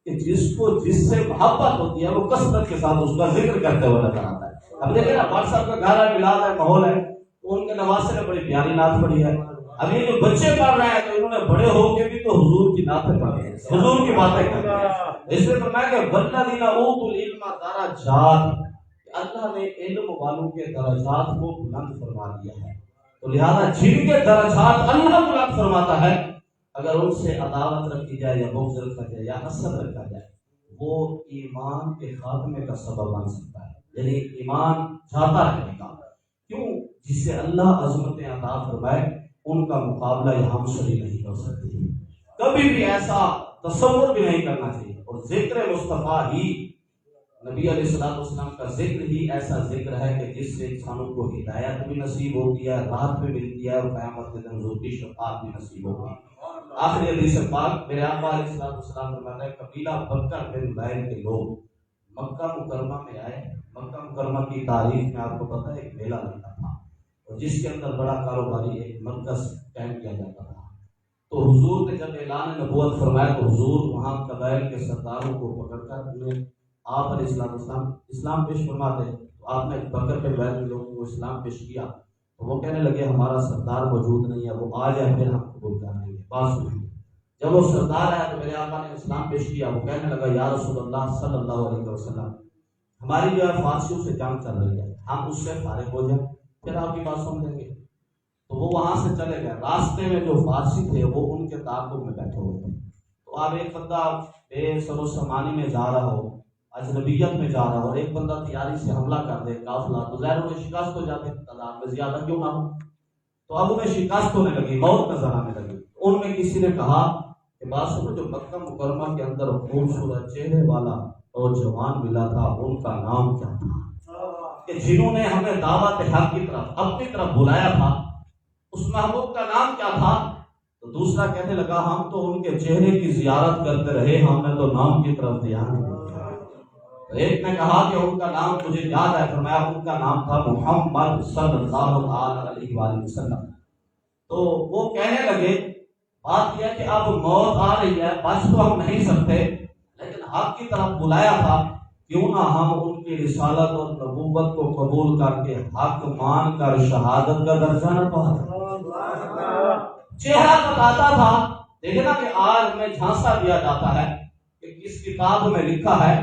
کہ جس سے محبت ہوتی ہے وہ کثرت کے ساتھ اس کا ذکر کرتے ہوئے نظر آتا ہے۔ اب دیکھیں نا واٹس ایپ کا گھر ہے، میلاد ہے، ماحول ہے، تو ان کے نواسے نے بڑی پیاری نعت پڑھی ہے۔ اب یہ جو بچے پڑھ رہے ہیں تو انہوں نے بڑے ہو کے بھی تو حضور کی نعتیں پڑھی ہیں، حضور کی باتیں کر رہے ہیں۔ اس لیے فرمایا کہ والذین اوتوا العلم درجات، اللہ نے علم والوں کے درجات کو بلند فرما دیا ہے، تو لہذا جن کے درجات اللہ بلند فرماتا ہے اگر ان سے عداوت رکھی جائے یا بغض رکھا جائے یا حسد رکھا جائے وہ ایمان کے خاتمے کا سبب بن سکتا ہے، یعنی ایمان جاتا رہے گا۔ کیوں؟ جسے اللہ عظمتیں عطا فرمائے ان کا مقابلہ یہاں مسلی نہیں کر سکتی، کبھی بھی ایسا تصور بھی نہیں کرنا چاہیے۔ اور ذکر مصطفیٰ ہی، نبی علیہ السلام کا ذکر ہی ایسا ذکر ہے کہ جس سے انسانوں کو ہدایت بھی نصیب ہوتی ہے، راحت بھی ملتی ہے، اور قیامت کے دن حضور کی شفاعت بھی نصیب ہوتی ہے۔ آخری حدیث پاک میرے آقا علیہ السلام فرماتے ہیں قبیلہ بکر بن لائن کے لوگ مکہ مکرمہ میں آئے۔ مکہ مکرمہ کی تاریخ میں آپ کو پتہ ہے ایک میلہ لگتا تھا اور جس کے اندر بڑا کاروباری ایک مرکز قائم کیا جاتا تھا۔ تو حضور نے جب اعلان نبوت فرمایا تو حضور وہاں قبائل کے سرداروں کو پکڑ کر انہیں آپ علیہ السلام اسلام پیش فرماتے، تو آپ نے بکر کے لائن کے لوگوں کو اسلام پیش کیا تو وہ کہنے لگے ہمارا سردار موجود نہیں ہے، وہ آ جائے پھر ہم قبول کر لیں گے، بات سنیں گے۔ جب وہ سردار آیا تو میرے آقا نے اسلام پیش کیا، وہ کہنے لگا یا رسول اللہ صلی اللہ علیہ وسلم ہماری جو ہے فارسیوں سے جنگ چل رہی ہے، ہم اس سے فارغ ہو جائیں پھر آپ کی بات سن لیں گے۔ تو وہ وہاں سے چلے گئے، راستے میں جو فارسی تھے وہ ان کے تعاقب میں بیٹھے ہوئے تھے۔ تو اب ایک بندہ بے سر و سامانی میں جا رہا ہو، اجنبیت میں جا رہا ہو، اور ایک بندہ تیاری سے حملہ کر دے قافلہ، تو ظاہر انہیں شکست ہو جاتے، تعداد میں زیادہ کیوں نہ ہو۔ تو اب انہیں شکست ہونے لگی، موت نظر آنے لگی۔ ان میں کسی نے کہا کہ بات سنو، جو مکہ مکرمہ کے اندر خوبصورت چہرے والا اور جوان ملا تھا ان کا نام کیا تھا؟ کہ جنہوں نے ہمیں دعوت حق کی طرف اپنی طرف بلایا تھا اس محبوب کا نام کیا تھا؟ تو دوسرا کہنے لگا ہم تو ان کے چہرے کی زیارت کرتے رہے، ہم نے تو نام کی طرف دھیان نہیں دیا۔ تو ایک نے کہا کہ ان کا نام مجھے یاد ہے، فرمایا ان کا نام تھا محمد صلی اللہ علیہ وآلہ وسلم۔ تو وہ کہنے لگے بات یہ کہ اب موت آ رہی ہے، بچ تو ہم نہیں سکتے، لیکن حق کی طرف بلایا تھا، کیوں نہ ہم ان کی رسالت اور نبوت کو قبول کر کے حق مان کر شہادت کا درجہ نہ پا۔ چہرہ بتاتا تھا، دیکھنا کہ آج ہمیں جھانسا دیا جاتا ہے کہ کس کتاب میں لکھا ہے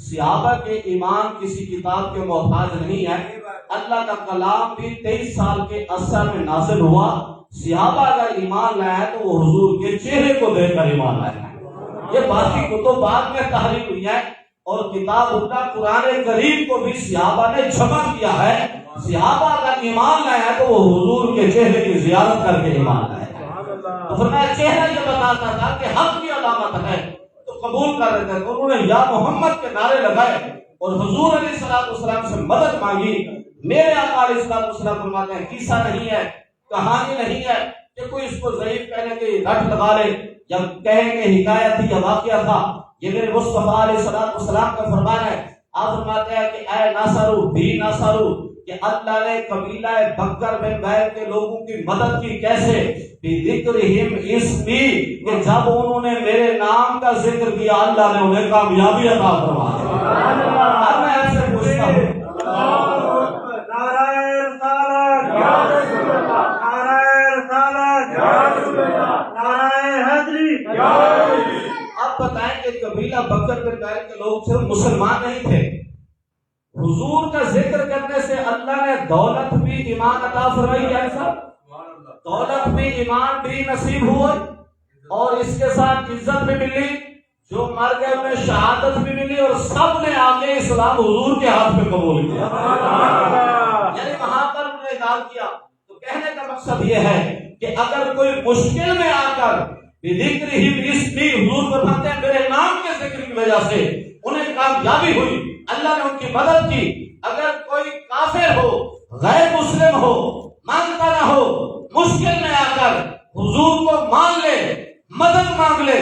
صحابہ کے ایمان کسی کتاب کے محتاج نہیں ہے، اللہ کا کلام بھی 23 سال کے عرصہ میں نازل ہوا، صحابہ اگر ایمان لائے ہیں تو وہ حضور کے چہرے کو دیکھ کر ایمان لائے ہیں۔ یہ باقی کتب بعد میں تحریف ہوئی ہے، اور کتاب اللہ قرآن کریم کو بھی صحابہ نے جمع کیا ہے، صحابہ اگر ایمان لائے ہیں تو وہ حضور کے چہرے کی زیارت کر کے ایمان لائے ہیں۔ تو فرمایا چہرہ یہ بتاتا تھا کہ حق کی علامت ہے تو قبول کر رہے تھے، انہوں نے یا محمد کے نعرے لگائے اور حضور علیہ السلام سے مدد مانگی۔ میرے آقا علیہ السلام فرماتے ہیں قصہ نہیں ہے، کہانی نہیں ہے کہ کوئی اس کو ضعیف کہنے کے رٹ لگا لے یا کہیں کہ حکایت تھی یا واقعہ تھا، یہ میرے مصطفیٰ علیہ السلام کا فرمان ہے۔ آپ فرماتے ہیں کہ اے ناصرو بھی ناصرو، کہ اللہ نے قبیلہ بکر بن بیر کے لوگوں کی مدد کی، کیسے؟ بِذِكْرِهِمْ اسْمِي، کہ جب انہوں نے میرے نام کا ذکر کیا اللہ نے انہیں کامیابی عطا فرما دی۔ اب میں آپ سے پوچھتا ہوں اب بتائیں کہ قبیلہ بکر بن بیر کے لوگ صرف مسلمان نہیں تھے، حضور کا ذکر کرنے سے اللہ نے دولت بھی ایمان عطا فرمائی، کیسا؟ دولت بھی ایمان بھی نصیب ہوئی، اور اس کے ساتھ عزت بھی ملی، جو مر گئے انہیں شہادت بھی ملی، اور سب نے آگے اسلام حضور کے ہاتھ میں قبول کیا، یعنی وہاں پر انہوں نے اقرار کیا۔ تو کہنے کا مقصد یہ ہے کہ اگر کوئی مشکل میں آ کر بِذِكْرِهِمْ اسْمِي، حضور فرماتے ہیں میرے نام کے ذکر کی وجہ سے انہیں کامیابی ہوئی، اللہ نے ان کی مدد کی۔ اگر کوئی کافر ہو، غیر مسلم ہو، مانگتا نہ ہو، مشکل میں آ کر حضور کو مان لے، مدد مانگ لے،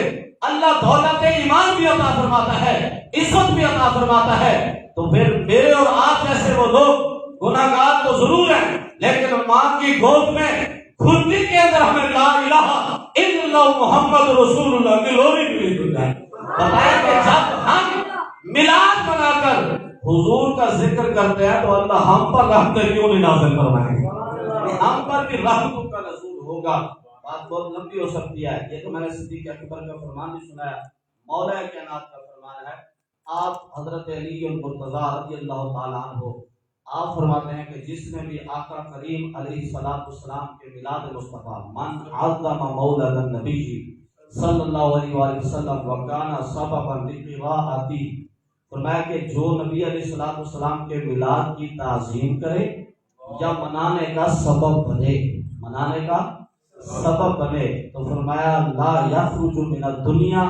اللہ دولت ایمان بھی عطا فرماتا ہے، عزت بھی عطا فرماتا ہے۔ تو پھر میرے اور آپ جیسے وہ لوگ گناہگار تو ضرور ہیں، لیکن ماں کی گود میں کھلتی کے اندر ہمیں لا الہ الا اللہ محمد رسول اللہ کی لوری ملی ہوئی ہے۔ بتائیں کہ جب ہم میلاد منا کر حضور کا ذکر کرتے ہیں تو اللہ ہم پر رحمت کیوں نہیں نازل فرمائے گا؟ ہم پر بھی رحمتوں کا نزول ہوگا۔ بات بہت لمبی ہو سکتی ہے، یہ تو میں نے صدیق اکبر کا فرمان بھی سنایا، مولا کائنات کا فرمان ہے۔ آپ حضرت علی المرتضیٰ رضی اللہ تعالیٰ عنہ آپ فرماتے ہیں کہ جس نے بھی آقا کریم علیہ السلام کے میلاد مصطفیٰ من عظم مولد النبی صلی اللہ علیہ وآلہ وسلم وکان سببا لقراءتی، فرمایا کہ جو نبی علیہ السلام کے میلاد کی تعظیم کرے یا منانے کا سبب بنے، منانے کا سبب بنے، تو فرمایا لا یخرج من الدنیا،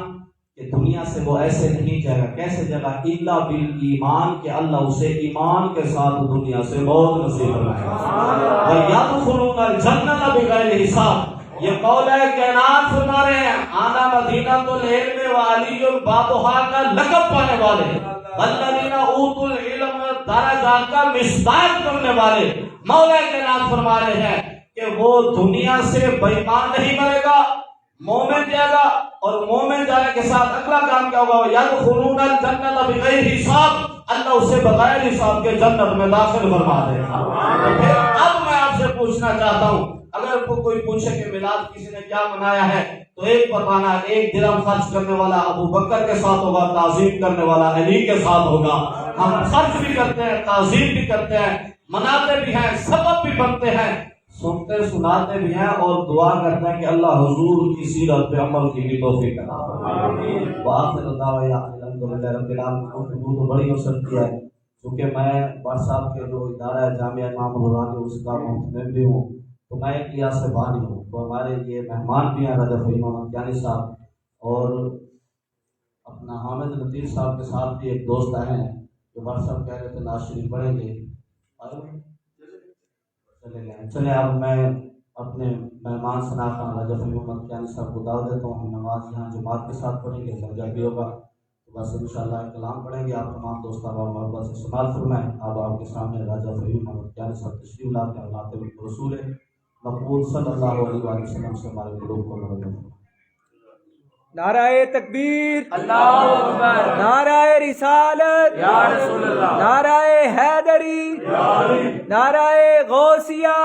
کہ دنیا سے وہ ایسے نہیں جائے گا، کیسے جائے گا؟ الا بالایمان، کہ اللہ اسے ایمان کے ساتھ دنیا سے موت نصیب فرمائے گا۔ وَيَدْخُلُونَ الْجَنَّةَ بِغَيْرِ حساب، یہ مولا کائنات فرما رہے ہیں، آنا مدینہ العلم وعلی بابها کا لقب پانے والے، والذین اوتوا العلم درجات کا مصداق کرنے والے، مولا کائنات فرما رہے ہیں کہ وہ دنیا سے بے ایمان نہیں مرے گا، مومن جائے گا، اور مومن جانے کے ساتھ اگلا کام کیا ہوگا؟ یدخلون الجنۃ بغیر حساب، اللہ اسے بغیر حساب کے جنت میں داخل فرما دے گا۔ پھر اب میں آپ سے پوچھنا چاہتا ہوں، اگر کوئی پوچھے کہ میلاد کسی نے کیا منایا ہے تو ایک بتانا، ایک درہم خرچ کرنے والا ابو بکر کے ساتھ ہوگا، تعظیم کرنے والا علی کے ساتھ ہوگا۔ ہم خرچ بھی کرتے ہیں، تعظیم بھی کرتے ہیں، مناتے بھی ہیں، سبب بھی بنتے ہیں، سنتے سناتے بھی ہیں، اور دعا کرتے ہیں کہ اللہ حضور کی سیرت پہ عمل کی بھی توفیق عطا فرمائے۔ وآخر دعوانا الحمدللہ رب العالمین۔ گفتگو تو بڑی ہو سکتی ہے، کیونکہ میں واٹس ایپ کے جو ادارہ ہے جامعہ امام نورانی اس کا ممبر بھی ہوں، تو میں ایک لحاظ سے بانی ہوں، تو ہمارے یہ مہمان بھی ہیں رجب فہیم احمد یانی صاحب، اور اپنا حامد لطیف صاحب کے ساتھ بھی ایک دوست آئے ہیں جو بار صاحب کہہ رہے تھے ناز شریف پڑھیں گے، چلے گئے۔ چلے اب میں اپنے مہمان شناختہ رجب محمد کیانی صاحب کو دعوت دیتا ہوں، ہم نماز یہاں جماعت کے ساتھ پڑھیں گے، سجدہ بھی ہوگا، تو بس انشاءاللہ کلام پڑھیں گے، آپ تمام دوست احباب محبت سے سماعت فرمائیں۔ اب آپ کے سامنے راجہ فہیم محمد کیانی صاحب تشریف لاتے ہیں، نعت رسول مقبول صلی اللہ علیہ وآلہ وسلم سے ہمارے قلوب کو مرحبا۔
نعرہ تکبیر، اللہ اکبر، نعرہ رسالت، یا رسول اللہ، نعرہ حیدری، نعرہ غوثیہ،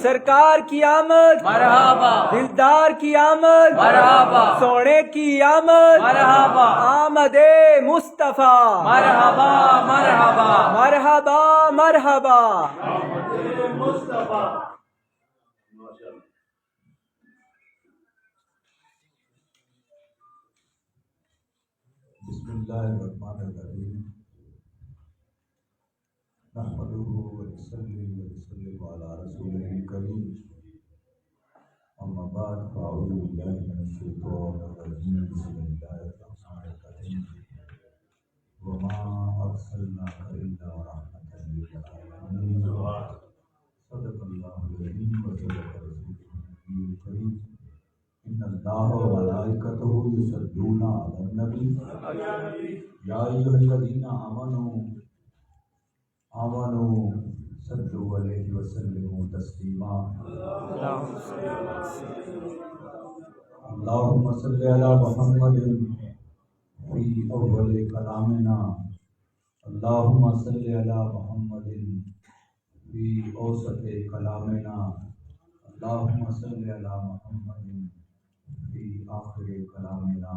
سرکار کی آمد مرحبا، دلدار کی آمد مرحبا، سونے کی آمد مرحبا، آمد مصطفیٰ مرحبا مرحبا مرحبا مرحبا،
بسم اللہ الرحمن الرحیم، نحمدہ ونصلی ونسلم علی رسولہ الکریم، اما بعد فاعوذ باللہ من الشیطان الرجیم، بسم اللہ الرحمن الرحیم، وما ارسلناک الا رحمۃ للعالمین، صدق اللہ العظیم وصدق رسولہ النبی الکریم، ان اللہ وملائکتہ یصلون علی النبی یا ایھا الذین آمنوا صلوا علیہ وسلموا تسلیما، اللہم صل علی محمد فی اول کلامنا، اللہم صل علی محمد فی اوسط کلامنا، اللہم صل علی محمد فی آخر کلامنا،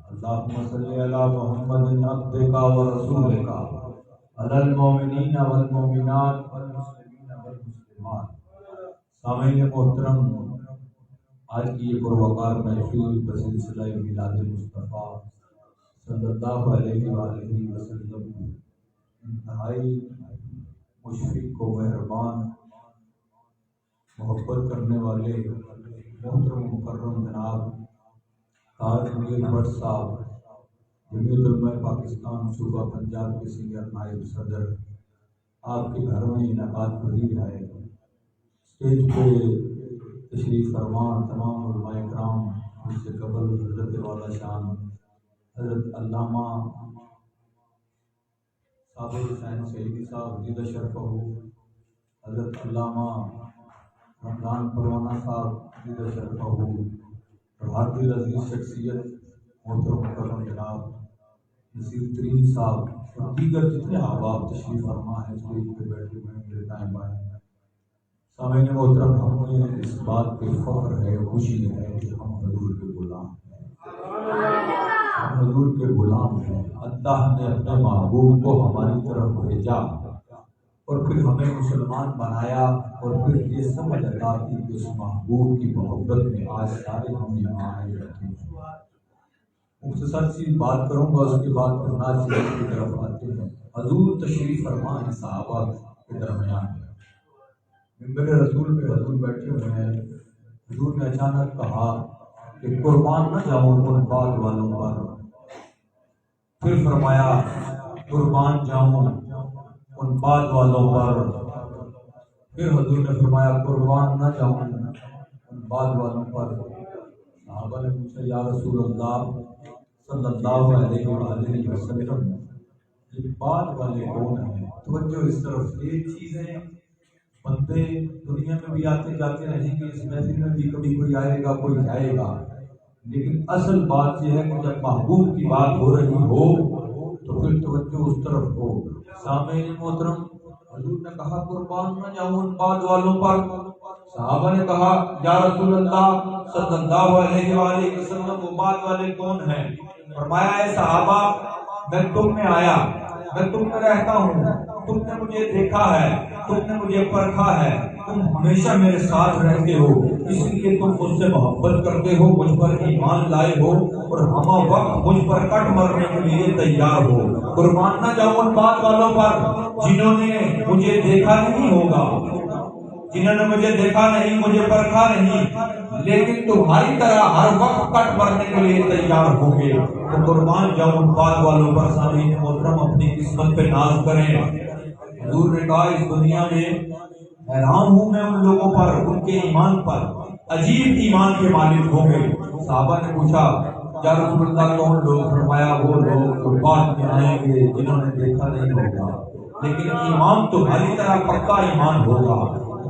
اللہم صل علی محمد عبدک و رسولک علی المؤمنین والمؤمنات والمسلمین والمسلمات۔ سامعین محترم، آج کی یہ پروقار محفل بسلسلہ میلاد مصطفیٰ صلی اللہ علیہ وآلہ وسلم انتہائی مشفق و مہربان محبت کرنے والے محترم مکرم جناب طارق میر بٹ صاحب، جمعیت علماء پاکستان صوبہ پنجاب کے سینئر نائب صدر، آپ کے گھر میں انعقاد پذیر ہے۔ اسٹیج پہ تشریف فرما تمام علماء کرام، اس سے قبل حضرت والا شان حضرت علامہ صابر حسین سعیدی صاحب جد شرفہ، حضرت علامہ رمضان پروانہ صاحب جد شرفہ، بہت ہی عزیز شخصیت محترم مکرم جناب نصیر ترین صاحب اور دیگر جتنے احباب تشریف فرما ہیں، اسٹیج پہ بیٹھے ہوئے ہیں میرے دائیں بائیں۔ سامعین محترم، ہمیں اس بات پہ فخر ہے، خوشی ہے کہ ہم حضور کے غلام ہیں، ہم حضور کے غلام ہیں۔ اللہ نے اپنے محبوب کو ہماری طرف بھیجا اور پھر ہمیں مسلمان بنایا، اور پھر یہ سمجھ عطا کی کہ اس محبوب کی محبت میں آج سارے ہم یہاں آئے رہتے ہیں۔ مختصر سی بات کروں گا، اس کے بعد پھر ناز شریف کی طرف آتے ہیں۔ حضور تشریف فرما ہے صحابہ کے درمیان، منبر رسول پہ حضور بیٹھے ہوئے ہیں، حضور نے اچانک کہا کہ قربان نہ جاؤں ان بعد والوں پر، پھر فرمایا قربان جاؤں ان بعد والوں پر، پھر حضور نے فرمایا قربان نہ جاؤں ان بعد والوں پر۔ صحابہ نے پوچھا یا رسول اللہ صلی اللہ علیہ وآلہ وسلم، یہ بعد والے کون ہیں؟ توجہ اس طرف، ایک چیز ہے بندے دنیا میں بھی آتے جاتے رہیں گے، اس محفل میں بھی کبھی کوئی آئے گا کوئی جائے گا، لیکن اصل بات یہ ہے کہ جب محبوب کی بات ہو رہی ہو تو پھر توجہ اس طرف ہو۔ سامعین محترم، حضور نے کہا قربان نہ جاؤں ان بعد والوں پر، صحابہ نے کہا یا رسول اللہ صلی اللہ علیہ وآلہ وسلم وہ بعد والے کون ہیں؟ فرمایا اے صحابہ، میں تم میں آیا، میں تم میں رہتا ہوں، تم نے مجھے دیکھا ہے، تم نے مجھے پرکھا ہے، تم ہمیشہ میرے ساتھ رہتے ہو، اس لیے تم مجھ سے محبت کرتے ہو، مجھ پر ایمان لائے ہو اور ہمہ وقت مجھ پر کٹ مرنے کے لیے تیار ہو۔ قربان نہ جاؤں ان بعد والوں پر جنہوں نے مجھے دیکھا نہیں ہوگا،
جنہوں نے مجھے دیکھا نہیں، مجھے پرکھا نہیں، لیکن تمہاری طرح ہر وقت کٹ مرنے کے لیے تیار ہوں گے، تو قربان جاؤں ان بات والوں پر سامعین محترم اپنی قسمت پہ ناز کریں۔ حضور نے کہا اس دنیا میں حیران ہوں میں ان لوگوں پر، ان کے ایمان پر، عجیب ایمان کے مالک ہوں گے۔ صحابہ نے پوچھا یا رسول اللہ کون لوگ؟ فرمایا وہ لوگ جو بعد میں آئیں گے جنہوں نے دیکھا نہیں ہوگا، لیکن ایمان تمہاری طرح پکا ایمان ہوگا،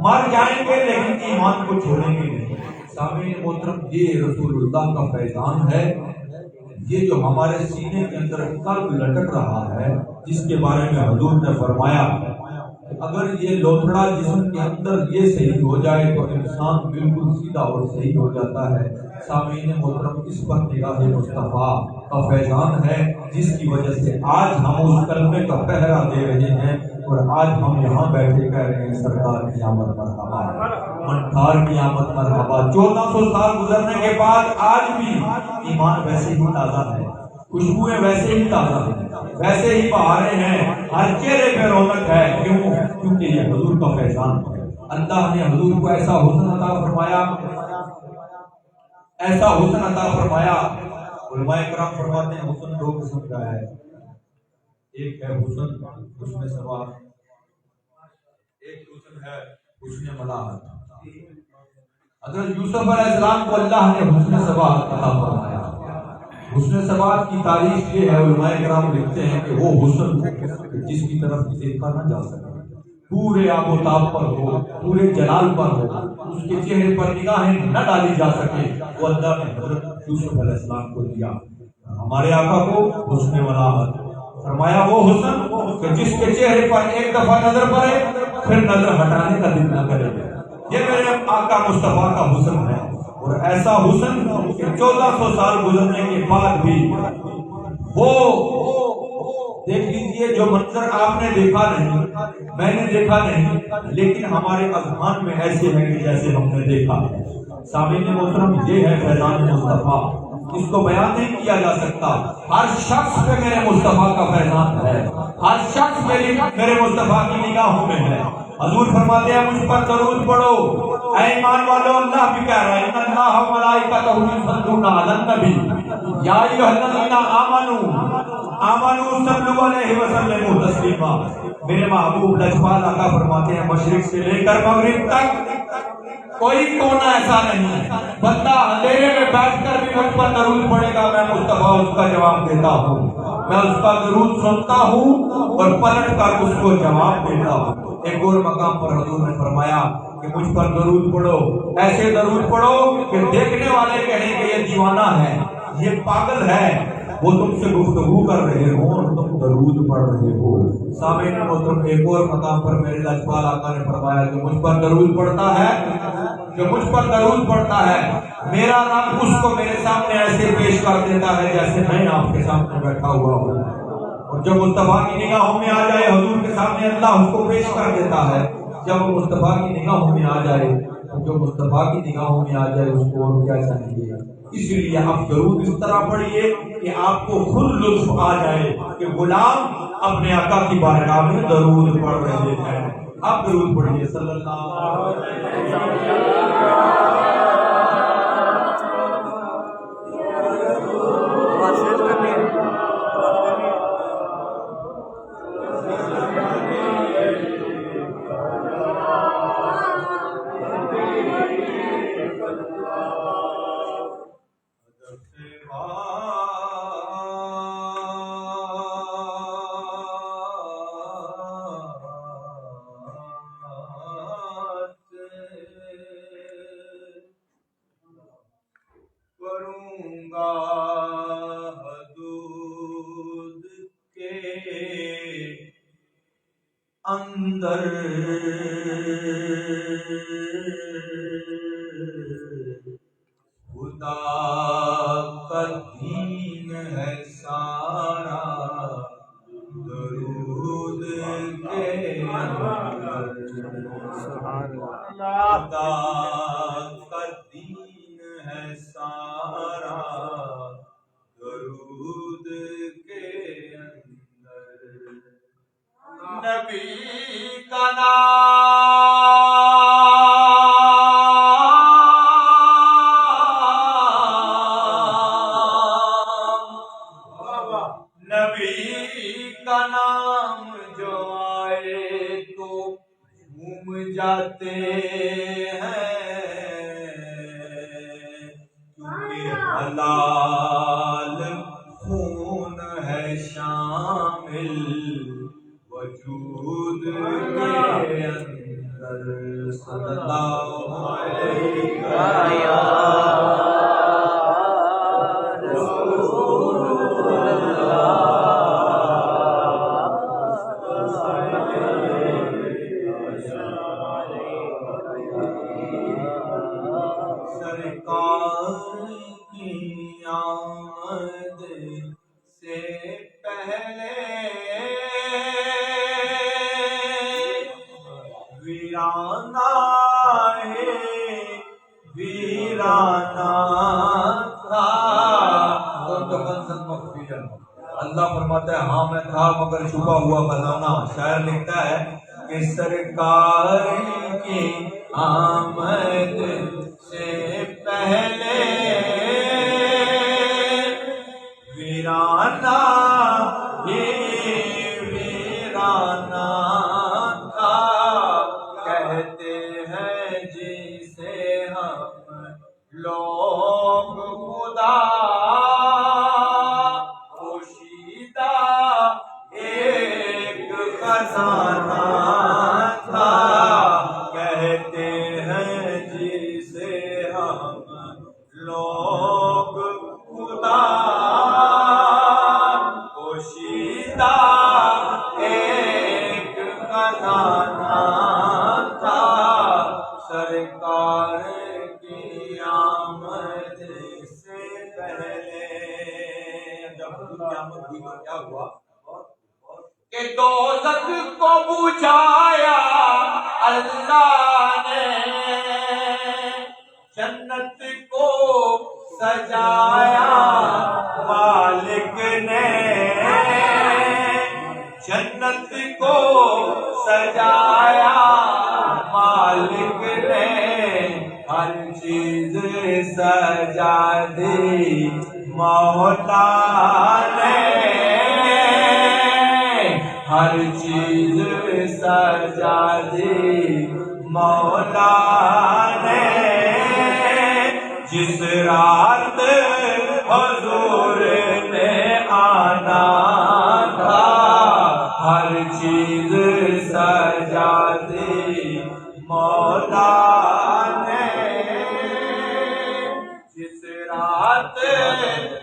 مر جائیں گے لیکن ایمان کو چھوڑیں گے نہیں۔ سامعین محترم یہ رسول اللہ کا فیضان ہے، یہ جو ہمارے سینے کے اندر قلب لٹک رہا ہے، جس کے بارے میں حضور نے فرمایا کہ اگر یہ لوتھڑا جسم کے اندر یہ صحیح ہو جائے تو انسان بالکل سیدھا اور صحیح ہو جاتا ہے۔ سامعین محترم اس پر نگاہ مصطفیٰ کا فیضان ہے، جس کی وجہ سے آج ہم اس کلمے کا پہرا دے رہے ہیں، اور آج ہم یہاں بیٹھے کہہ رہے ہیں سرکار کی آمد مرحبا، منٹھار کی آمد مرحبا۔ 1400 سال گزرنے کے بعد آج بھی ایمان ویسے ہی تازہ ہے، خوشبوئیں ویسے ہی تازہ ہیں، ویسے ہی بہاریں ہیں، ہر چہرے پہ رونق ہے۔ کیوں؟ کیونکہ یہ حضور کا فیضان ہے۔ اللہ نے حضور کو ایسا حسن عطا فرمایا، ایسا حسن عطا فرمایا۔ علماء کرام فرماتے ہیں حسن دو قسم کا ہے، ایک ہے حسن سبا، ایک حسن ہے حسن ملاحت۔ حضرت یوسف علیہ السلام کو اللہ نے حسن سبا عطا فرمایا۔ حسن سبا کی تعریف یہ ہے، علماء کرام لکھتے ہیں کہ وہ حسن جس کی طرف دیکھا نہ جا سکے، پورے آب و تاب پر ہو، پورے جلال پر ہو، اس کے چہرے پر نگاہیں نہ ڈالی جا سکے، وہ اللہ نے حضرت یوسف علیہ السلام کو دیا۔ ہمارے آقا کو حسن ملاحت فرمایا، وہ حسن کہ جس کے چہرے پر ایک دفعہ نظر پڑے پھر نظر ہٹانے کا دل نہ کرے۔ یہ میرے آقا مصطفیٰ کا حسن ہے، اور ایسا حسن کہ 1400 سال گزرنے کے بعد بھی وہ دیکھ لیجئے جو منظر آپ نے دیکھا نہیں، میں نے دیکھا نہیں، لیکن ہمارے اذہان میں ایسے ہے کہ جیسے ہم نے دیکھا ہے۔ سامعین محترم یہ ہے فیضان مصطفیٰ، اس کو بیان نہیں کیا جا سکتا۔ ہر شخص پہ میرے مصطفیٰ کا فیضان ہے، ہر شخص میرے مصطفیٰ کی نگاہوں میں ہے۔ حضور فرماتے ہیں مجھ پر درود پڑھو، اے ایمان والو، اللہ بھی کہہ رہا ہے ان اللہ و ملائکتہ یصلون علی النبی یا ایھا الذین آمنوا صلوا علیہ وسلموا تسلیما۔ میرے محبوب لجپال آقا فرماتے ہیں مشرق سے لے کر مغرب تک کوئی کونا ایسا نہیں بندہ اندھیرے میں بیٹھ کر بھی مجھ پر درود پڑے گا، میں مصطفیٰ اس کا جواب دیتا ہوں، میں اس کا درود سنتا ہوں اور پلٹ کر اس کو جواب دیتا ہوں۔ ایک اور مقام پر حضور نے فرمایا کہ مجھ پر درود پڑھو، ایسے درود پڑھو کہ دیکھنے والے کہیں کہ یہ دیوانہ ہے، یہ پاگل ہے، وہ تم سے گفتگو کر رہے ہو اور تم درود پڑھ رہے ہو۔ سامعین محترم ایک اور مقام پر میرے لجپال آقا نے فرمایا کہ مجھ پر درود پڑھتا ہے، جو مجھ پر درود پڑھتا ہے میرا رب اس کو میرے سامنے ایسے پیش کر دیتا ہے جیسے میں آپ کے سامنے بیٹھا ہوا ہوں، اور جب مصطفیٰ کی نگاہوں میں آ جائے حضور کے سامنے اللہ اس کو پیش کر دیتا ہے۔ جب وہ مصطفیٰ کی نگاہوں میں آ جائے، جو مصطفیٰ کی نگاہوں میں آ جائے اس کو اور کیا چاہیے۔ اس لیے آپ درود اس طرح پڑھیے کہ آپ کو خود لطف آ جائے کہ غلام اپنے آقا کی بارگاہ میں درود پڑھ رہے ہیں۔ آپ درود پڑھیے صلی اللہ علیہ وسلم۔ اندر خدا کا دین ہے سارا، درود کے اندر خدا کا دین ہے سارا، درود کے اندر نبی کا نام
کا نام جو آئے تو گھوم جاتے ہیں، کیونکہ حلال خون ہے شامل وجود کے اندر، صلی اللہ علیہ سرکار کی آمد سے پہلے ویرانہ ہے ویرانہ تھا۔ اللہ فرماتا ہے ہاں میں تھا مگر چھپا ہوا خزانہ۔ شاعر لکھتا ہے کہ سرکار کی آمد سے پہلے ویرانہ ہی ویرانہ تھا، کہتے ہیں جسے ہم لوگ خدا پوشیدہ ایک خزانہ تھا، کہتے ہیں جسے ہم لوگ خدا پوشیدہ ایک خزانہ تھا، سرکار کی آمد سے پہلے۔ جب قیامت ہوئی تو کیا ہوا کہ دوزخ کو بجھایا اللہ نے، جنت کو سجایا مالک نے، جنت کو سجایا مالک نے، ہر چیز سجا دی مولا نے، ہر چیز سجا دی مولا نے، جس رات حضور نے آنا تھا، ہر چیز سجا دی مولا نے، جس رات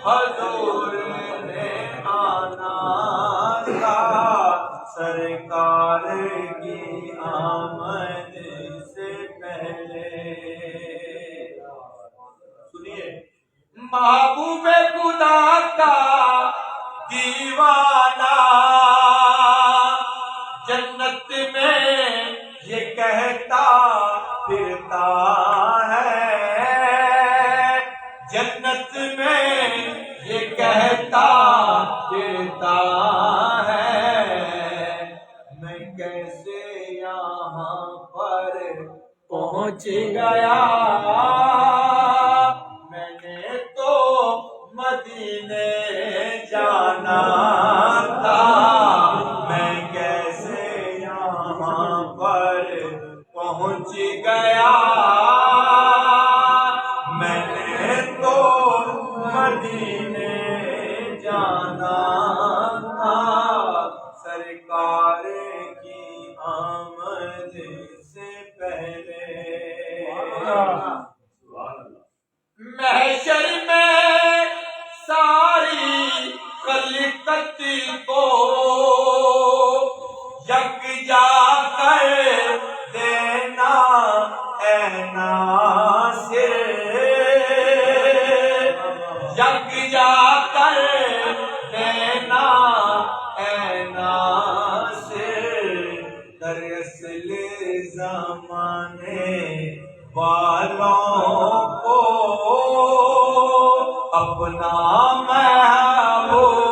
حضور نے آنا تھا، سرکار کی آمد سے پہلے۔ سنیے، محبوب خدا کا دیوانہ جنت میں یہ کہتا پھرتا ہے، جنت میں یہ کہتا پھرتا ہے، میں کیسے یہاں پر پہنچ گیا، میں نے تو مدینے جانا تھا، میں کیسے یہاں پر پہنچ گیا، میں نے تو مدینے جانا تھا، سرکار کی آمد سے پہلے۔ محشر میں ساری خلقت کو یکجا کر دینا اے ناصر، یکجا کر دینا اے ناصر، دراصل زمانے والوں کو اپنا محبوب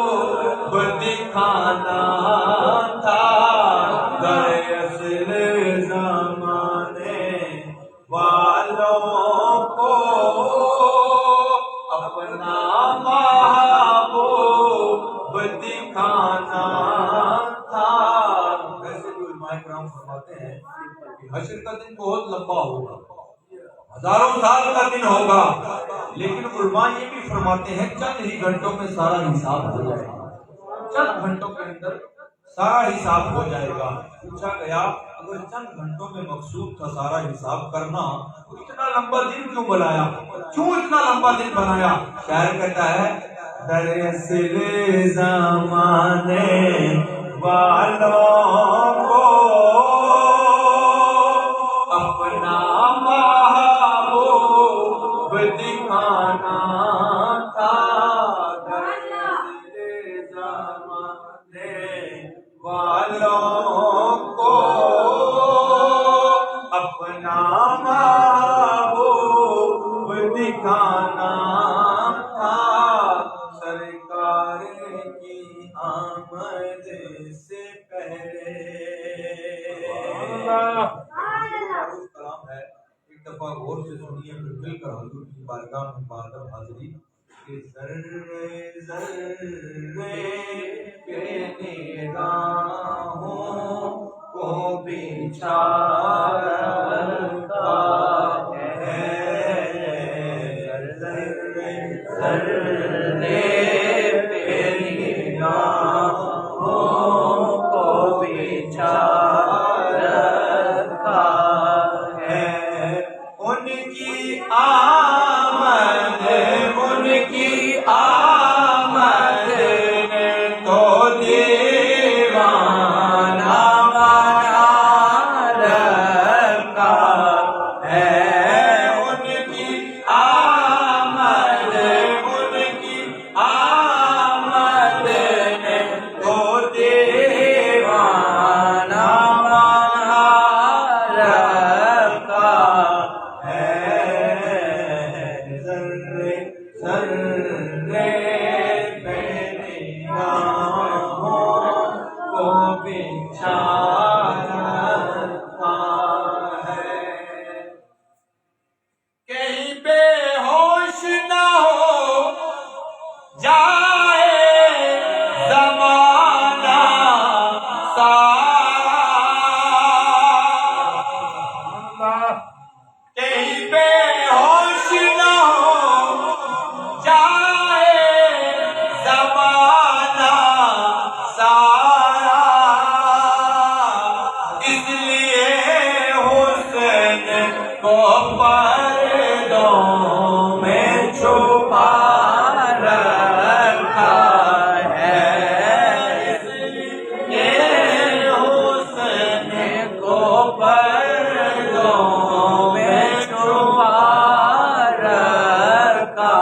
دکھانا تھا، دراصل زمانے والوں کو اپنا محبوب دکھانا
لمبا ہوگا، ہزاروں سال کا دن ہوگا، لیکن علماء یہ بھی فرماتے ہیں چند ہی گھنٹوں میں سارا حساب ہو جائے گا، چند گھنٹوں کے اندر سارا حساب ہو جائے گا۔ پوچھا گیا اگر چند گھنٹوں میں مقصود تھا سارا حساب کرنا تو اتنا لمبا دن کیوں بنایا، کیوں اتنا لمبا دن بنایا؟ شاعر کہتا ہے دراصل زمانے والوں کو اپنا محبوب دکھانا تھا، دراصل زمانے والوں کو اپنا محبوب دکھانا تھا، سرکار کی آمد سے پہلے۔ کلام ہے، ایک دفعہ غور سے سنیے پھر مل کر حضور کی بارگاہ میں بادر حاضری کہ ذرے ذرے پہ نگاہوں کو بچھا رکھا ہے، ذرے ذرے پہ نگاہوں کو بچھا رکھا ہے، ان کی آمد نے تو دیوانہ بنا رکھا ہے، ان کی آمد نے تو دیوانہ بنا رکھا ہے، ذرے ذرے پہ نگاہوں کو بچھا رکھا ہے، کہیں بے ہوش نہ ہو جائے زمانہ سارا، کہیں بے ہوش نہ ہو جائے زمانہ سارا، اس لیے حسن کو پردوں میں چھپا رکھا ہے، اس لیے حسن کو پردوں میں چھپا رکھا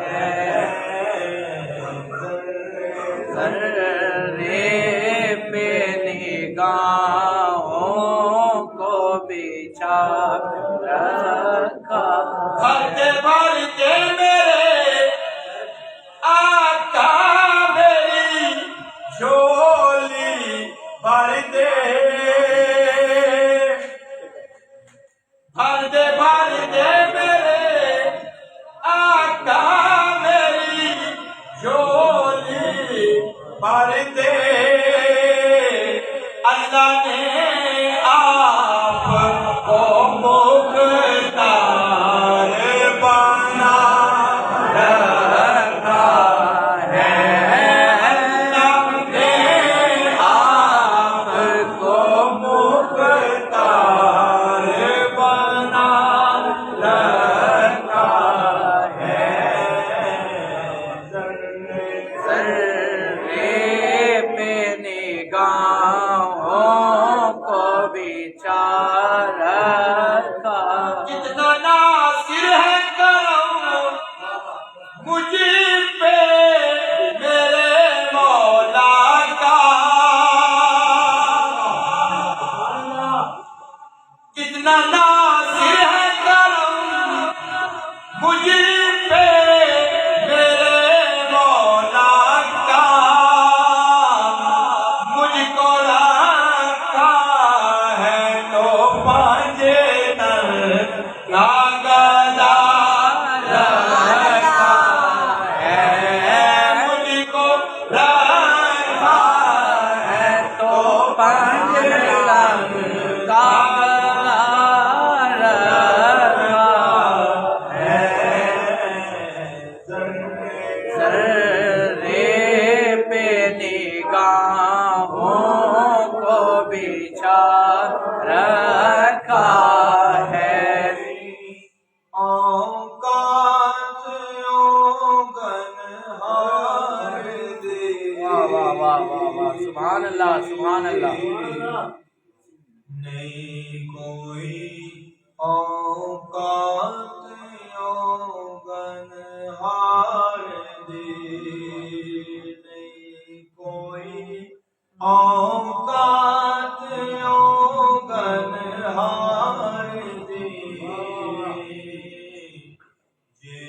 ہے، ذرے پہ نگاہوں کو بچھا رکھا، بھرتے بھرتے میرے آقا میری جھولی بھر دے، بھرتے بھرتے میرے آقا میری جھولی بھر دے، اللہ نے آپ کو مختار بنا رکھا ہے، اللہ نے آپ کو مختار بنا رکھا ہے، ذرے پہ نگاہوں کو
ذرے پہ نگاہوں کو بچھا رکھا ہے
اوقات اوگن ہار دے
واہ واہ واہ واہ واہ سبحان اللہ سبحان اللہ
نہیں کوئی اوقات اوگن ہار دے نہیں کوئی اوقات اوگن ہار دے جے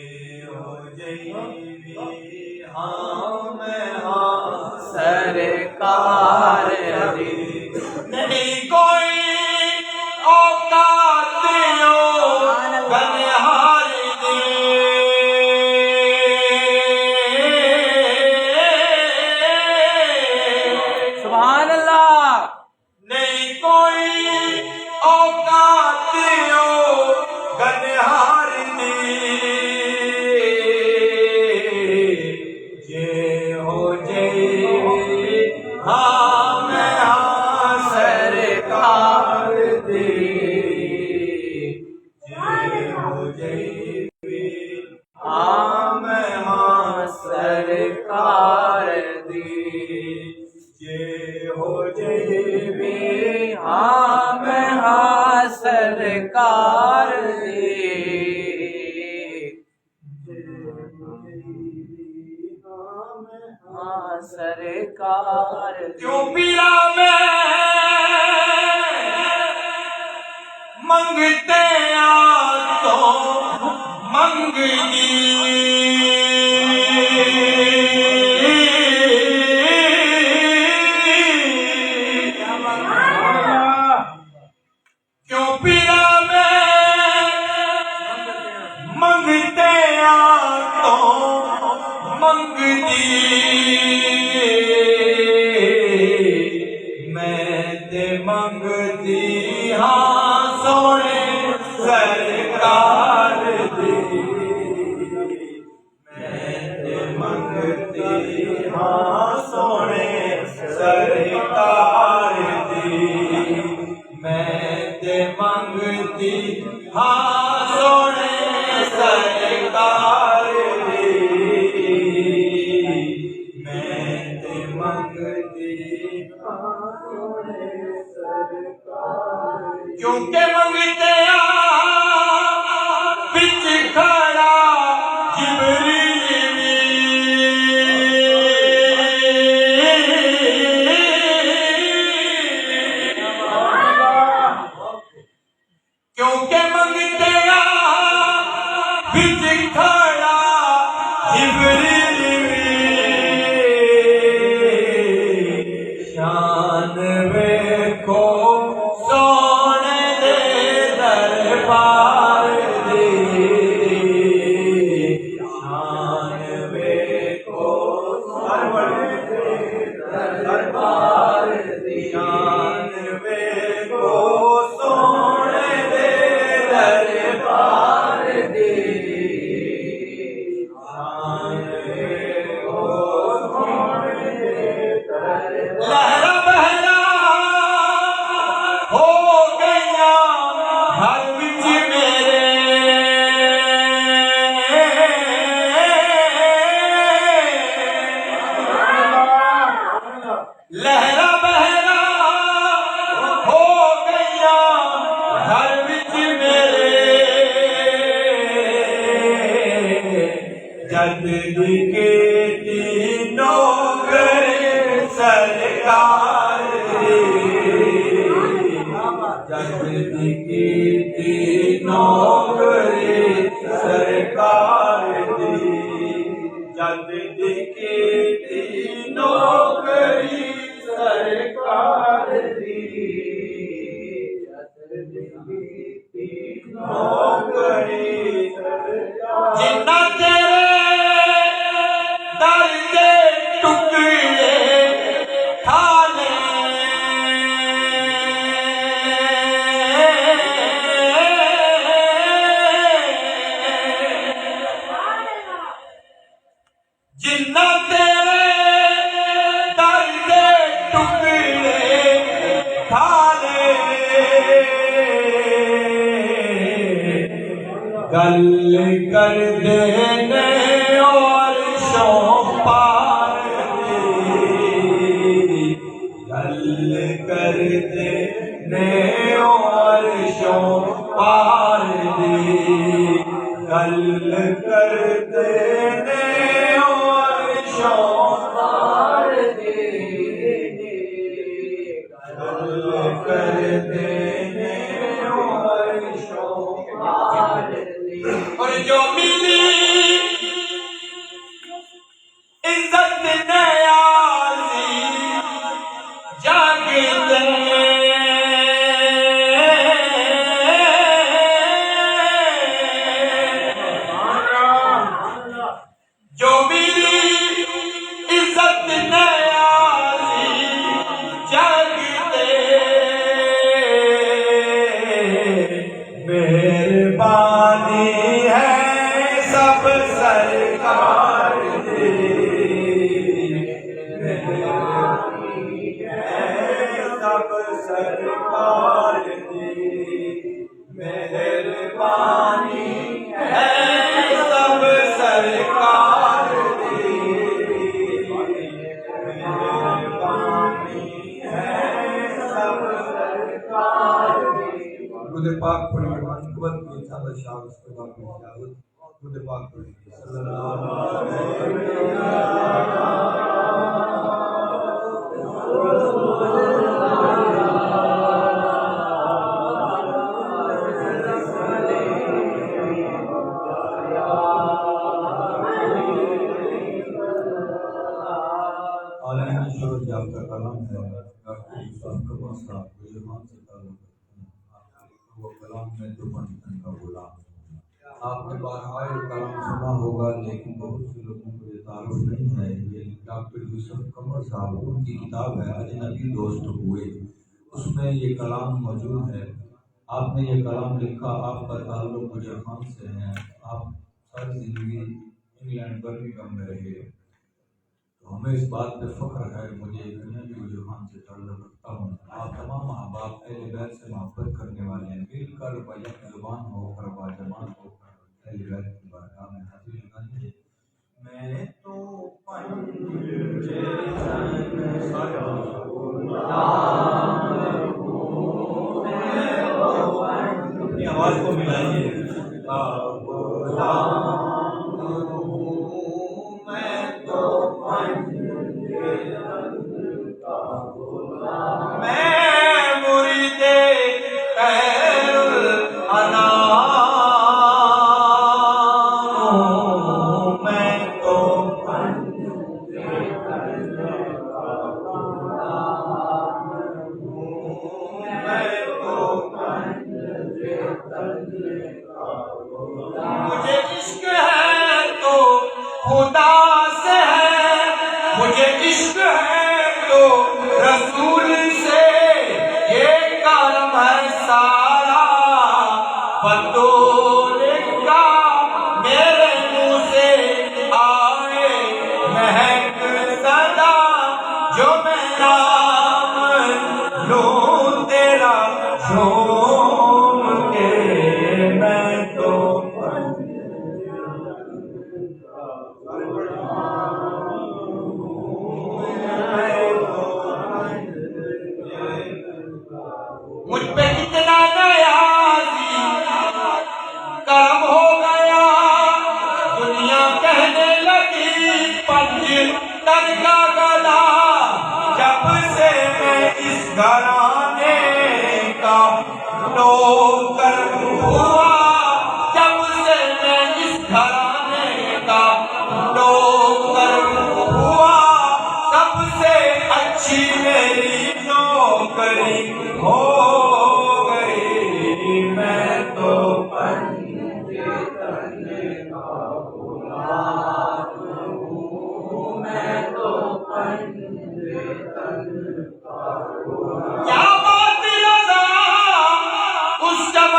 ہو جیوی ہاں میں ہاں
سرکار دی
نہیں کوئی اوقات اوگن ہار دے
سبحان اللہ
نہیں کوئی اوقات اوگن ہار دے جے ہو جیوی ہاں میں ہاں سرکار دے جے ہو جیوی ہاں میں ہاں
سرکار دی
جے ہو جیوی
ہاں میں ہاں سرکار دی ہاں سرکار دی
کیوں پیا میں منگتے آ تو منگنی کیوں پیا میں منگتے آ تو منگنی میں تے منگتی ہاں سونے سرکار دی میں تے منگتی ہاں سونے سرکار دی میں تے منگتی ہاں سونے سرکار دی میں تے منگتی ہاں سونے سرکار دی کیونکہ منگتے آ بچ کھڑا جبریل کیونکہ منگتے آ بچ کھڑا جبریل شان ویکھو سونے دے دربار دی شان ویکھو سونے دے دربار دی شان ویکھو سونے دے دربار دی شان ویکھو سونے دے لہرا بہرا ہو گیا گھر وچ میرے لہرا بہرا ہو گیا گھر وچ میرے جد کی نوکری سرکار دی جد کی نوکری سرکار دی جد کی نوکری سرکار دی نوکری جنہ تیرے در دے ٹکڑے کھانے
جنہ تیرے درد ٹکڑے کھالے گل کر دینے اور شوق پار گل کر دینے اور شوق پار گل کر دینے اور شوق پار گل کر دینے اور شوق پار اور جو ملی عزت نیازی جاگتے جو ملی عزت نیازی جاگتے مہربانی ہے سب سرکار دی مہربانی ہے سب سرکار دی مہربانی ہے سب سرکار دی مہربانی ہے سب سرکار دی درود پاک پڑھیں منقبت کی انشاءاللہ شاہ اس کے بعد میں اجازت درود پاک پڑھیں صلی اللہ علیہ عالم شروع جاب کا کلام ہے ڈاکٹر یوسف قمر صاحب گجران سے تعلق وہ کلام میں تو بنتن کا غلام آپ نے بارہا یہ کلام سنا ہوگا لیکن بہت سے لوگوں کو یہ تعارف نہیں ہے یہ ڈاکٹر یوسف قمر صاحب ان کی کتاب ہے اجنبی دوست ہوئے اس میں یہ کلام موجود ہے آپ نے یہ کلام لکھا آپ کا تعلق گجران سے ہے آپ ساری زندگی انگلینڈ برمنگھم میں رہے تو ہمیں اس بات پہ فخر ہے مجھے اجنبی گجران سے تعلق رکھتا ہوں آپ تمام احباب اہل بیت سے محبت کرنے والے ہیں مل کر بیک زبان ہو کر باجمان ہو کر اہل بیت کی بارگاہ میں حاضر کرنے میں تو پنجے اپنی آواز کو ملائیے مجھے عشق ہے تو خدا سے ہے مجھے عشق ہے تو رسول سے یہ کرم ہے سارا بطور کا میرے منہ سے آئے مہک صدا جو میں نام لوں تیرا جھوم کے میں تو مجھ پہ کتنا نیازی کرم ہو گیا دنیا کہنے لگی پنج تن کا گلا جب سے میں اس گھرانے کا نوکر ہوا جب سے میں اس گھرانے کا نوکر ہوا سب سے اچھی میری نوکری ہو گئی میں تو پنجے تنے کا غلام ہوں میں تو پنجے تنے کا غلام کیا بات رضا اس جب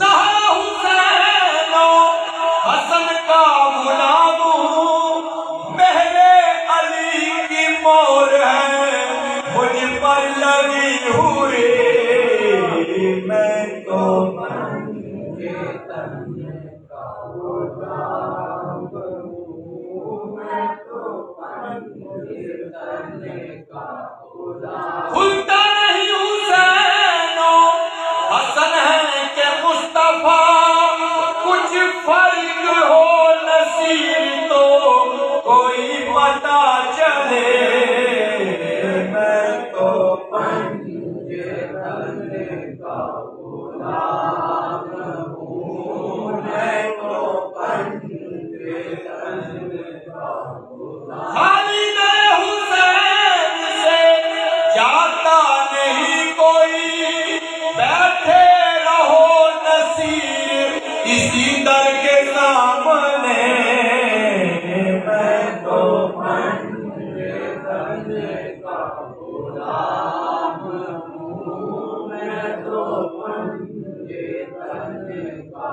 زہرا حسین و حسن کا غلام ہوں، مہر علی کی مور ہے مجھ پر لگی ہوئی، میں تو کھلتا نہیں حسین و حسن ہے کہ مصطفیٰ، کچھ فرق ہو نصیب تو کوئی پتہ چلے، میں تو پنجے تلے کا غلام ہوں، میں تو پنجے تلے کا غلام، خالد حسین سے جاتا نہیں کوئی، بیٹھے رہو نصیر اسی در کے سامنے، میں تو پنجے تلے کا غلام ہوں، میں تو پنجے تلے کا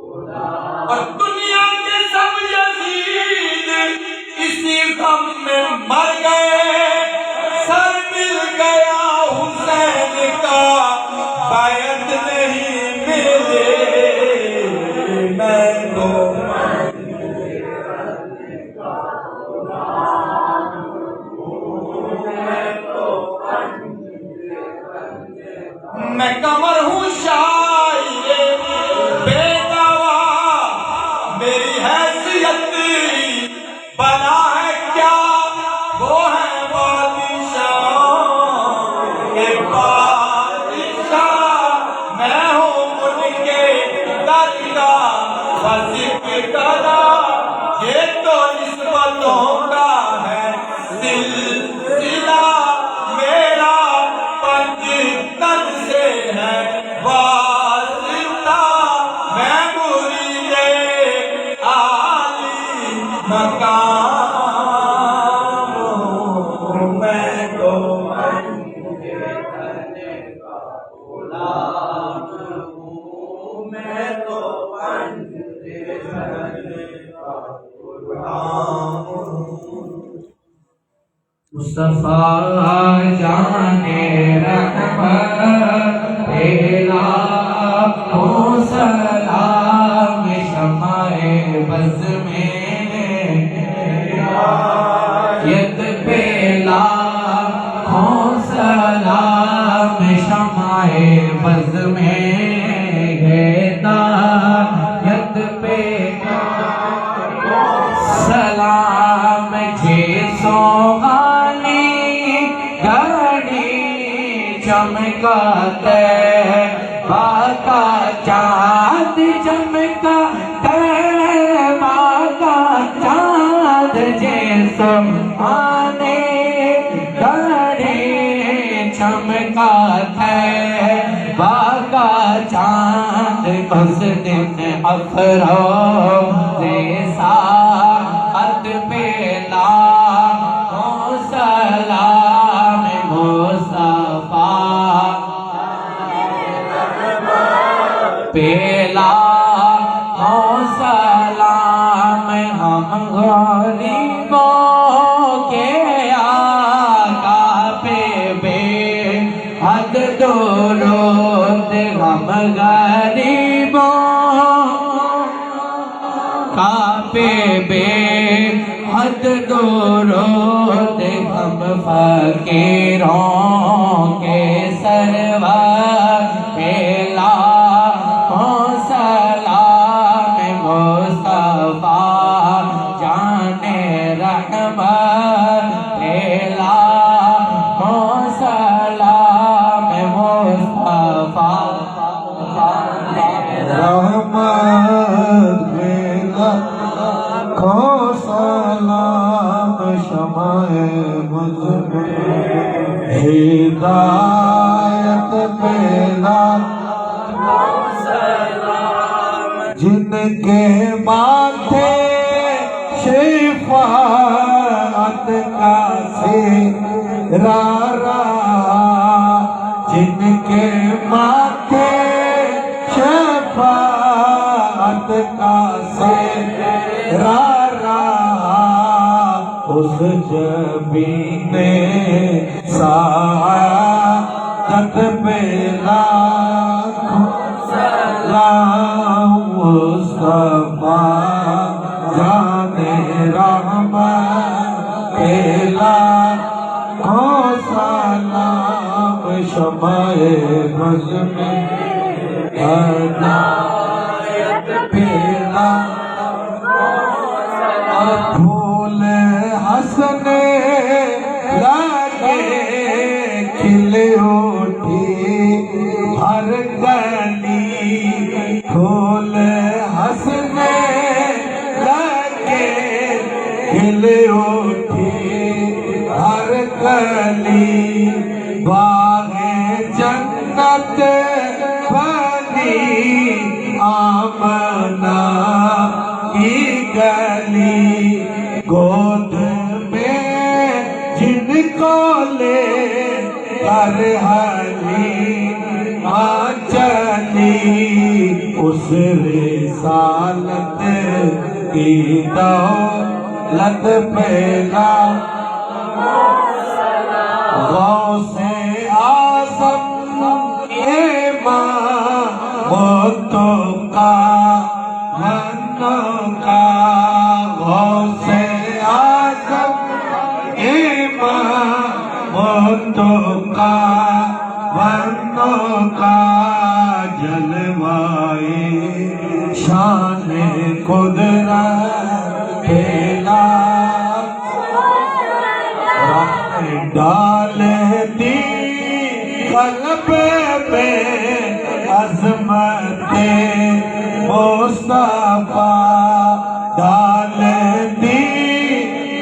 غلام، اور دنیا کے سب یزید اسی غم میں مر گئے، سر مل گیا حسین کا بیعت نہیں ملے، میں تو میں کمر ہوں شاعر بے دوا، میری حیثیت بلا ہے کیا، وہ ہے بادشاہ، ایک بادشاہ میں ہوں ان کے در کا وظیف کلا، یہ تو نسبتوں کا ہے سلسلہ، میرا پنجتن سے ہے واسطہ، میں مرید عالی مقام ہوں، میں تو پنجے تلے کا غلام ہوں، میں تو پنجے تلے کا غلام ہوں۔
مصطفیٰ جانے رحمت لاکھوں سلام، شمع بز میں ہدایت پہ لاکھوں سلام، شمع بز میں ہدایت پہ سلام، جے سوہانی گھڑی چمکاتے باقا چاند، چمکاتے باقا چاند، جے سوہانی گھڑی چمکاتے باقا چاند، اس دن افروز ساعت پہ لاکھوں سلام، مصطفیٰ پہ لاکھوں سلام، ہم غریبوں کے آقا پہ بے حد درود، ہم غریبوں کا پہ بے حد درود، ہم فقیروں کے سرور پہ لاکھوں سلام، مصطفیٰ جانے رحمت پہ لاکھوں سلام، مصطفیٰ
رحمت پہ لاکھوں سلام، شمع بز میں ہدایت پہ لاکھوں سلام، جن کے ماتھے شفاعت کا سہرا رہا، جن کے ماتھے شفاعت کا سہرا رہا اس جبین سعادت پہ لاکھوں سلام مصطفیٰ جان رحمت پہ لاکھوں سلام شمع بز میں ہدایت پہ پھول حسن لگے کھل اٹھی ہر گلی پھول حسن لگے کھل اٹھی ہر گلی باغ جنت بنی آمنہ کی گلی گود میں جن کو لے کر ہری چلی اس رسالت کی دولت پہ غوث اعظم امامتوں کا منوں کا غوث اعظم امامتوں کا منوں کا جلوائے شان قدرت پھیلا ڈال دی قلب میں عظمت مصطفیٰ ڈال دی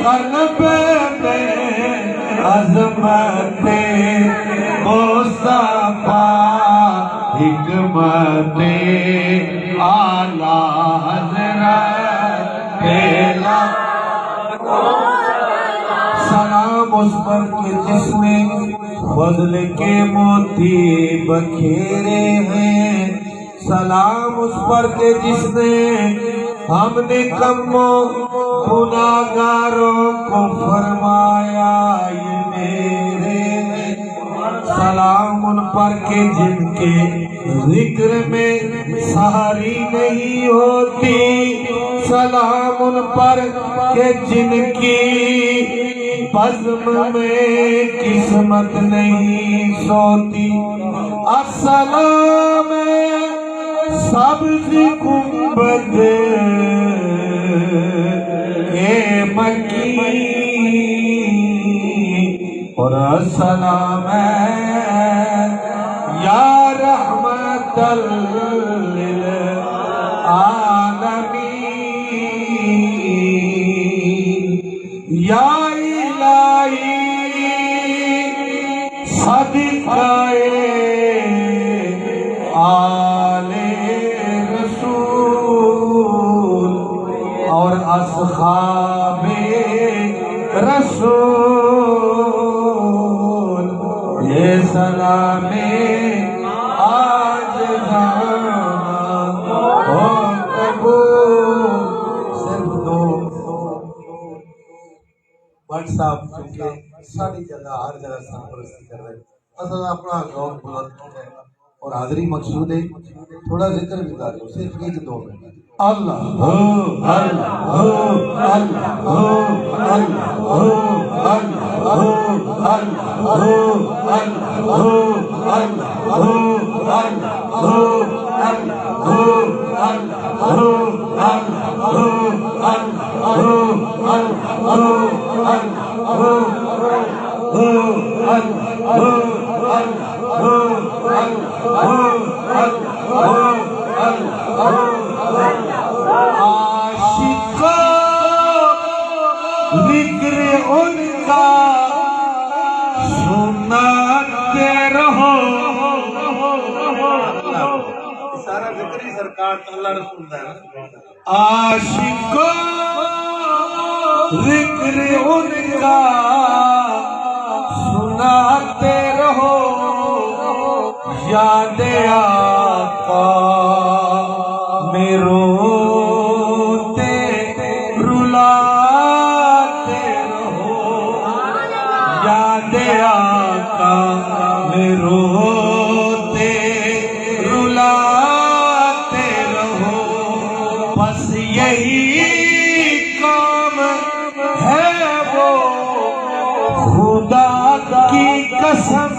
قلب میں عظمت مصطفیٰ حکمت اعلیٰ حضرت پھیلا سلام اس پر کہ جس نے فضل کے موتی بکھیرے ہیں سلام اس پر کہ جس نے ہم نے کموں گناہگاروں کو فرمایا یہ میرے ہیں سلام ان پر کہ جن کے ذکر میں سحری نہیں ہوتی سلام ان پر کہ جن کی بزم میں قسمت نہیں سوتی السلام سبز گنبد کے مکی اور السلام یا رحمت للعالمین یا الہی صدقہ آل رسول اور اصحاب رسول یہ سلام آج ہو قبول صرف دو بٹ صاحب چونکہ ساری جگہ ہر جگہ سرپرستی کر رہے اصل اپنا ذوق بلند ہے اور حاضری مقصود ہے تھوڑا ذکر بھی کر لو صرف ایک دو منٹ اللہ ذکر ان کا سناتے رہو سارا ذکر ہی سرکار اللہ رسول ہے عاشقوں ذکر ان کا سناتے رہو یاد آقا میں روتے رلاتے رہو یاد آقا میں روتے رلاتے رہو بس یہی کام ہے وہ خدا کی قسم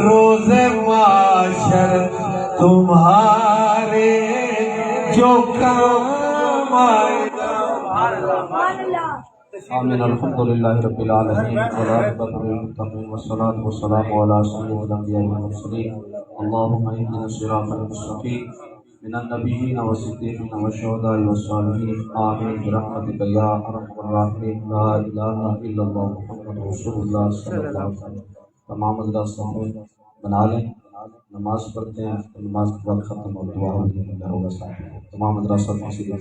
روز معاشر تمہارے جو کام آئے
آمین الحمد للہ رب العالمین والعاقبۃ للمتقین والصلاۃ والسلام علی سید الانبیاء والمرسلین اللهم اهدنا الصراط المستقیم من النبیین والصدیقین والشہداء والصالحین آمین برحمتک یا ارحم الراحمین لا الہ الا اللہ محمد رسول اللہ صلی اللہ علیہ وسلم۔ تمام حضرات صحیح بنا لیں، نماز پڑھتے ہیں، نماز کے بعد ختم اور دعا ہوگی، تمام حضرات سب مسجد میں